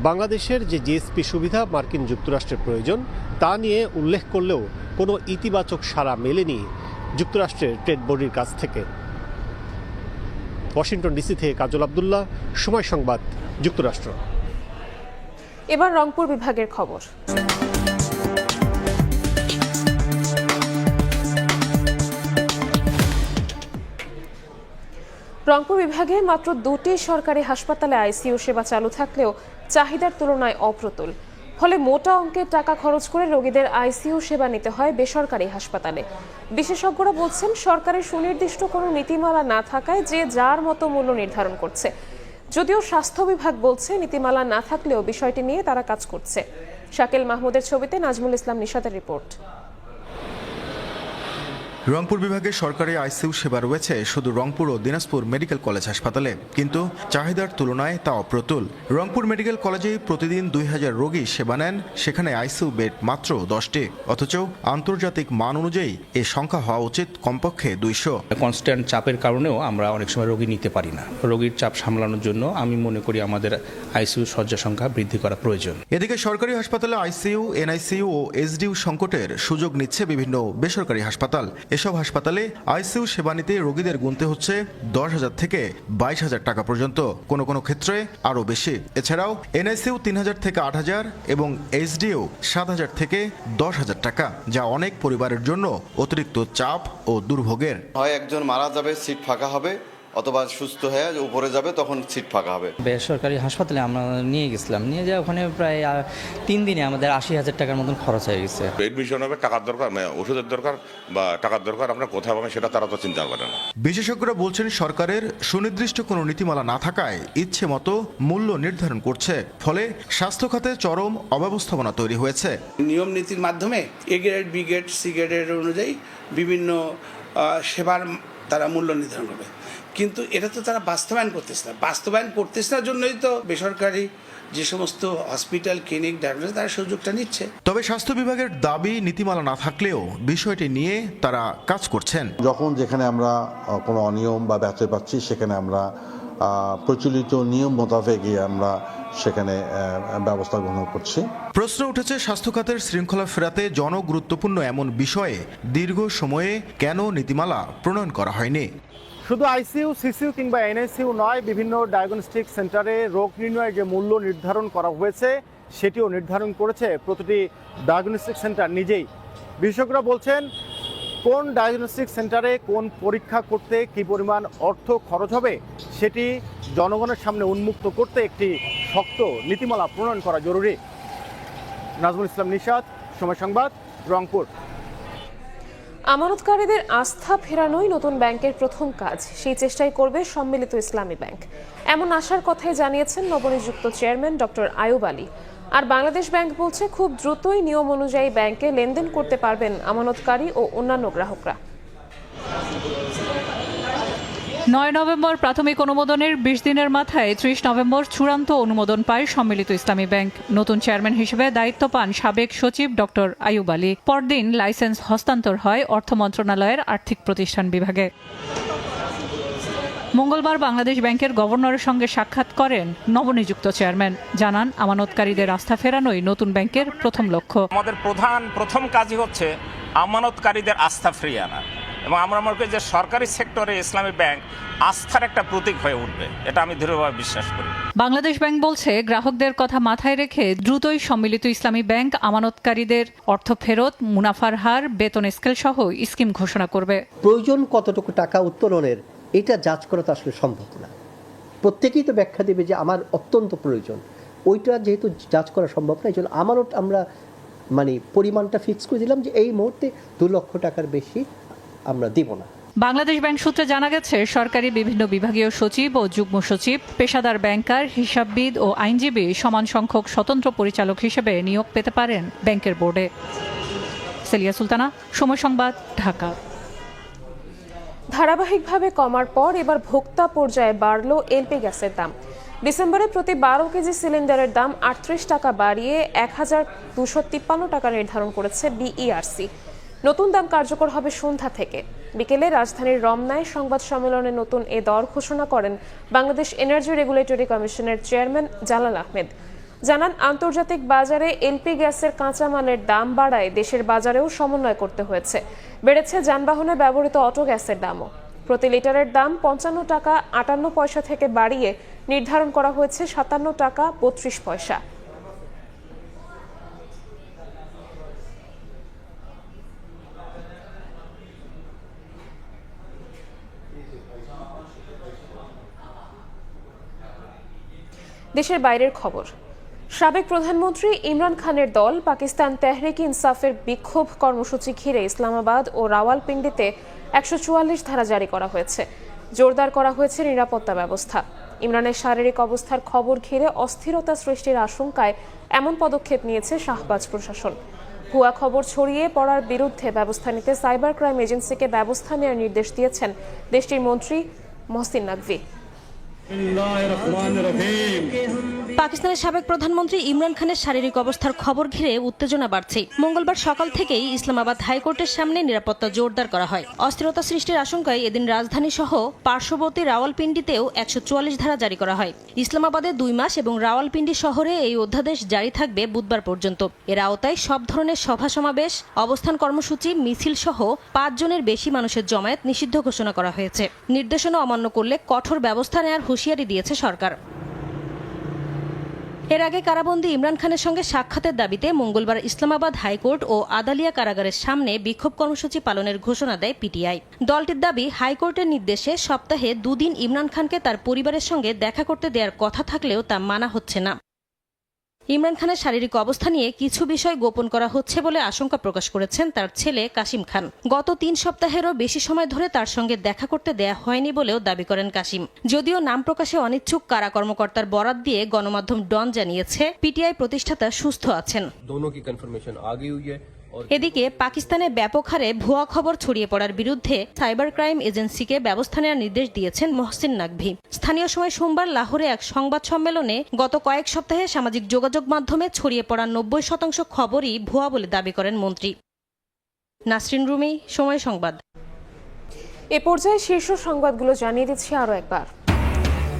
বাংলাদেশের যে জিএসপি সুবিধা মার্কিন যুক্তরাষ্ট্রের প্রয়োজন তা নিয়ে উল্লেখ করলেও কোনো ইতিবাচক সাড়া মেলেনি যুক্তরাষ্ট্রের ট্রেড বোর্ডের কাছ থেকে। ওয়াশিংটন ডিসি থেকে কাজল আব্দুল্লাহ, সময় সংবাদ, যুক্তরাষ্ট্র। এবার রংপুর বিভাগের খবর। রংপুর বিভাগে মাত্র 2টি সরকারি হাসপাতালে আইসিইউ সেবা চালু থাকলেও চাহিদার তুলনায় অপ্রতুল। ফলে মোটা অঙ্কের টাকা খরচ করে রোগীদের আইসিইউ সেবা নিতে হয় বেসরকারি হাসপাতালে। বিশেষজ্ঞরা বলছেন, সরকারের সুনির্দিষ্ট কোনো নীতিমালা না থাকায় যে যার মতো মূল্য নির্ধারণ করছে। যদিও স্বাস্থ্য বিভাগ বলছে, নীতিমালা না থাকলেও বিষয়টি নিয়ে তারা কাজ করছে। শাকিল মাহমুদের ছবিতে নাজমুল ইসলাম নিশাতের রিপোর্ট। রংপুর বিভাগে সরকারি আইসিইউ সেবা রয়েছে শুধু রংপুর ও দিনাজপুর মেডিকেল কলেজ হাসপাতালে, কিন্তু চাহিদার তুলনায় তা অপ্রতুল। রংপুর মেডিকেল কলেজে প্রতিদিন 2000 রোগী সেবা নেন, সেখানে আইসিইউ বেড মাত্র 10টি, অথচ আন্তর্জাতিক মান অনুযায়ী এ সংখ্যা হওয়া উচিত কমপক্ষে 200। কনস্ট্যান্ট চাপের কারণেও আমরা অনেক সময় রোগী নিতে পারি না। রোগীর চাপ সামলানোর জন্য আমি মনে করি আমাদের আইসিইউ শয্যা সংখ্যা বৃদ্ধি করা প্রয়োজন। এদিকে সরকারি হাসপাতালে আইসিইউ, এনআইসিইউ ও এসডিইউ সংকটের সুযোগ নিচ্ছে বিভিন্ন বেসরকারি হাসপাতাল। এসব হাসপাতালে আইসিইউ সেবা নিতে রোগীদের গুনতে হচ্ছে 10,000 থেকে 22,000 টাকা পর্যন্ত, কোনো কোনো ক্ষেত্রে আরও বেশি। এছাড়াও এনআইসিইউ 3,000 থেকে 8,000 এবং এসডিইউ 7,000 থেকে 10,000 টাকা, যা অনেক পরিবারের জন্য অতিরিক্ত চাপ ও দুর্ভোগের। হয় একজন মারা যাবে, সিট ফাঁকা হবে, অথবা সুস্থ হয়ে উপরে যাবে, তখন সিট ফাঁকা হবে। বেসরকারি হাসপাতালে আমরা নিয়ে গেছিলাম, নিয়ে যাওয়া ওখানে প্রায় 3 দিনে আমাদের 80,000 টাকার মতন খরচ হয়ে গেছে। এডমিশন হবে, টাকার দরকার, ওষুধের দরকার বা টাকার দরকার, আমরা কোথায় পাবেন সেটা তারা তো চিন্তা করে না। বিশেষজ্ঞরা বলছেন, সরকারের সুনির্দিষ্ট কোনো নীতিমালা না থাকায় ইচ্ছে মতো মূল্য নির্ধারণ করছে, ফলে স্বাস্থ্য খাতে চরম অব্যবস্থাপনা তৈরি হয়েছে। নিয়ম নীতির মাধ্যমে A grade, B grade, C গ্রেডের অনুযায়ী বিভিন্ন সেবার তারা মূল্য নির্ধারণ করবে, কিন্তু এটা তো তারা বাস্তবায়ন করতেছে না। বাস্তবায়ন করতেছে না জন্যই তো বেসরকারি যে সমস্ত হসপিটাল, ক্লিনিক, ডায়াগনোস তারা সুযোগটা নিচ্ছে। তবে স্বাস্থ্য বিভাগের দাবি, নীতিমালা না থাকলেও বিষয়টি নিয়ে তারা কাজ করছেন। যখন যেখানে আমরা কোনো অনিয়ম বা ব্যত্যয় পাচ্ছি, সেখানে আমরা প্রচলিত নিয়ম মোতাবেক আমরা সেখানে ব্যবস্থা গ্রহণ করছি। প্রশ্ন উঠেছে, স্বাস্থ্য খাতের শৃঙ্খলা ফেরাতে জনগুরুত্বপূর্ণ এমন বিষয়ে দীর্ঘ সময়ে কেন নীতিমালা প্রণয়ন করা হয়নি। শুধু আইসিইউ, সিসিইউ কিংবা এনআইসিইউ নয়, বিভিন্ন ডায়াগনস্টিক সেন্টারে রোগ নির্ণয়ের যে মূল্য নির্ধারণ করা হয়েছে সেটিও নির্ধারণ করেছে প্রতিটি ডায়াগনস্টিক সেন্টার নিজেই। বিশেষজ্ঞরা বলছেন, কোন ডায়াগনস্টিক সেন্টারে কোন পরীক্ষা করতে কী পরিমাণ অর্থ খরচ হবে সেটি জনগণের সামনে উন্মুক্ত করতে একটি শক্ত নীতিমালা প্রণয়ন করা জরুরি। নাজমুল ইসলাম নিশাত, সময় সংবাদ, রংপুর। আমানতকারীদের আস্থা ফেরানোই নতুন ব্যাংকের প্রথম কাজ। সেই চেষ্টাই করবে সম্মিলিত ইসলামী ব্যাংক, এমন আশার কথাই জানিয়েছেন নবনিযুক্ত চেয়ারম্যান ডক্টর আয়ুব আলী। আর বাংলাদেশ ব্যাংক বলছে, খুব দ্রুতই নিয়ম অনুযায়ী ব্যাংকে লেনদেন করতে পারবেন আমানতকারী ও অন্যান্য গ্রাহকরা। 9 নভেম্বর প্রাথমিক অনুমোদনের 20 দিনের মাথায় 30 নভেম্বর চূড়ান্ত অনুমোদন পায় সম্মিলিত ইসলামী ব্যাংক। নতুন চেয়ারম্যান হিসেবে দায়িত্ব পান সাবেক সচিব ডক্টর আয়ুব আলী। পরদিন লাইসেন্স হস্তান্তর হয় অর্থ মন্ত্রণালয়ের আর্থিক প্রতিষ্ঠান বিভাগে। মঙ্গলবার বাংলাদেশ ব্যাংকের গভর্নরের সঙ্গে সাক্ষাৎ করেন নবনিযুক্ত চেয়ারম্যান। জানান, আমানতকারীদের আস্থা ফেরানোই নতুন ব্যাংকের প্রথম লক্ষ্য। আমাদের প্রথম কাজই হচ্ছে আমানতকারীদের আস্থা ফিরিয়ে আনা। এবং আমরা মনে করি যে সরকারি সেক্টরে ইসলামী ব্যাংক আস্থার একটা প্রতীক হয়ে উঠবে, এটা আমি দৃঢ়ভাবে বিশ্বাস করি। বাংলাদেশ ব্যাংক বলছে, গ্রাহকদের কথা মাথায় রেখে দ্রুতই সম্মিলিত ইসলামী ব্যাংক আমানতকারীদের অর্থ ফেরত, মুনাফার হার, বেতন স্কেল সহ স্কিম ঘোষণা করবে। প্রয়োজন কতটুকু টাকা উত্তোলনের এটা যাচ করা তো আসলে সম্ভব না। প্রত্যেকেই তো ব্যাখ্যা দেবে যে আমার অত্যন্ত প্রয়োজন, ওইটা যেহেতু যাচ করা সম্ভব না, এই জন্য আমানত আমরা পরিমাণটা ফিক্স করে দিলাম যে এই মুহূর্তে 2 লক্ষ টাকার বেশি আমরা দিব না। বাংলাদেশ ব্যাংক সূত্রে জানা গেছে, সরকারি বিভিন্ন বিভাগীয় সচিব ও যুগ্ম সচিব, পেশাদার ব্যাংকার, হিসাববিদ ও আইনজীবী সমান সংখ্যক স্বতন্ত্র পরিচালক হিসেবে নিয়োগ পেতে পারেন ব্যাংকের বোর্ডে। সেলিয়া সুলতানা, সময় সংবাদ, ঢাকা। ধারাবাহিকভাবে কমার পর এবার ভোক্তা পর্যায়ে বাড়ল এলপি গ্যাসের দাম। ডিসেম্বরে প্রতি 12 কেজি সিলিন্ডারের দাম 38 টাকা বাড়িয়ে 1253 টাকা নির্ধারণ করেছে বিইআরসি। নতুন দাম কার্যকর হবে সন্ধ্যা থেকে। বিকেলে রাজধানীর রমনায় সংবাদ সম্মেলনে নতুন এ দর ঘোষণা করেন বাংলাদেশ এনার্জি রেগুলেটরি কমিশনের চেয়ারম্যান জালাল আহমেদ। জানান, আন্তর্জাতিক বাজারে এলপি গ্যাসের কাঁচামালের দাম বাড়ায় দেশের বাজারেও সমন্বয় করতে হয়েছে। বেড়েছে যানবাহনে ব্যবহৃত অটো গ্যাসের দামও। প্রতি লিটারের দাম 55 টাকা 58 পয়সা থেকে বাড়িয়ে নির্ধারণ করা হয়েছে 57 টাকা 32 পয়সা। দেশের বাইরের খবর। সাবেক প্রধানমন্ত্রী ইমরান খানের দল পাকিস্তান তেহরিক ইনসাফের বিক্ষোভ কর্মসূচি ঘিরে ইসলামাবাদ ও রাওয়ালপিন্ডিতে 144 ধারা জারি করা হয়েছে। জোরদার করা হয়েছে নিরাপত্তা ব্যবস্থা। ইমরানের শারীরিক অবস্থার খবর ঘিরে অস্থিরতা সৃষ্টির আশঙ্কায় এমন পদক্ষেপ নিয়েছে শাহবাজ প্রশাসন। ভুয়া খবর ছড়িয়ে পড়ার বিরুদ্ধে ব্যবস্থা নিতে সাইবার ক্রাইম এজেন্সিকে ব্যবস্থা নেওয়ার নির্দেশ দিয়েছেন দেশটির মন্ত্রী মহসিন নাকভি। পাকিস্তানের সাবেক প্রধানমন্ত্রী ইমরান খানের শারীরিক অবস্থার খবর ঘিরে উত্তেজনা বাড়ছে। মঙ্গলবার সকাল থেকেই ইসলামাবাদ হাইকোর্টের সামনে নিরাপত্তা জোরদার করা হয়। অস্থিরতা সৃষ্টির আশঙ্কায় এদিন রাজধানী সহ পার্শ্ববর্তী রাওয়ালপিন্ডিতেও 144 ধারা জারি করা হয়। ইসলামাবাদে 2 মাস এবং রাওয়ালপিন্ডি শহরে এই অধ্যাদেশ জারি থাকবে বুধবার পর্যন্ত। এর আওতায় সব ধরনের সভা সমাবেশ, অবস্থান কর্মসূচি, মিছিল সহ 5 জনের বেশি মানুষের জমায়েত নিষিদ্ধ ঘোষণা করা হয়েছে। নির্দেশনা অমান্য করলে কঠোর ব্যবস্থা নেওয়ার হুঁশিয়ারি দিয়েছে সরকার। এর আগে কারাবন্দী ইমরান খানের সঙ্গে সাক্ষাতের দাবিতে মঙ্গলবার ইসলামাবাদ হাইকোর্ট ও আদালিয়া কারাগারের সামনে বিক্ষোভ কর্মসূচি পালনের ঘোষণা দেয় পিটিআই। দলটির দাবি, হাইকোর্টের নির্দেশে সপ্তাহে 2 দিন ইমরান খানকে তার পরিবারের সঙ্গে দেখা করতে দেওয়ার কথা থাকলেও তা মানা হচ্ছে না। ইমরান খানের শারীরিক অবস্থা নিয়ে কিছু বিষয় গোপন করা হচ্ছে বলে আশঙ্কা প্রকাশ করেছেন তার ছেলে কাশিম খান। গত 3 সপ্তাহেরও বেশি সময় ধরে তার সঙ্গে দেখা করতে দেয়া হয়নি বলেও দাবি করেন কাশিম। যদিও নাম প্রকাশে অনিচ্ছুক কারা কর্মকর্তার বরাত দিয়ে গণমাধ্যম ডন জানিয়েছে পিটিআই প্রতিষ্ঠাতা সুস্থ আছেন। এদিকে পাকিস্তানে ব্যাপক হারে ভুয়া খবর ছড়িয়ে পড়ার বিরুদ্ধে সাইবার ক্রাইম এজেন্সিকে ব্যবস্থা নেওয়ার নির্দেশ দিয়েছেন মহসিন নাকভি। স্থানীয় সময় সোমবার লাহোরে এক সংবাদ সম্মেলনে গত কয়েক সপ্তাহে সামাজিক যোগাযোগ মাধ্যমে ছড়িয়ে পড়া 90% খবরই ভুয়া বলে দাবি করেন মন্ত্রী। নাসরিন রুমি, সময় সংবাদ। এ পর্যায়ে শীর্ষ সংবাদগুলো জানিয়ে দিচ্ছি আরও একবার।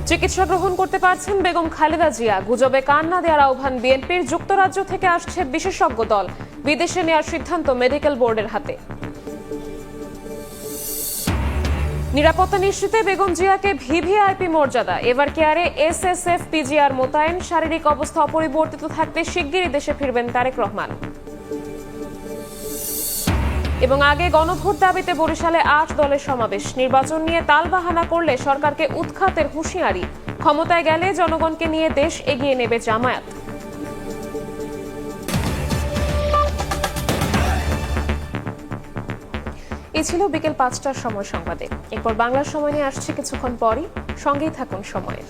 চিকিৎসা গ্রহণ করতে পারছেন বেগম খালেদা জিয়া। গুজবে কান না দেওয়ার আহ্বান বিএনপির। যুক্তরাজ্য থেকে আসছে বিশেষজ্ঞ দল। বিদেশে নেওয়ার সিদ্ধান্ত মেডিকেল বোর্ডের হাতে। নিরাপত্তা নিশ্চিতে বেগম জিয়াকে ভিভিআইপি মর্যাদা। এবার কেয়ারে এসএসএফ পিজিআর মোতায়েন। শারীরিক অবস্থা অপরিবর্তিত থাকতে শিগগিরই দেশে ফিরবেন তারেক রহমান। এবং আগে গণভোট দাবিতে বরিশালে 8 দলের সমাবেশ। নির্বাচন নিয়ে তালবাহানা করলে সরকারকে উৎখাতের হুঁশিয়ারি। ক্ষমতায় গেলে জনগণকে নিয়ে দেশ এগিয়ে নেবে জামায়াত। এই ছিল বিকেল 5টার সময় সংবাদে। এরপর বাংলার সময় নিয়ে আসছে কিছুক্ষণ পরই। সঙ্গেই থাকুন সময়ের।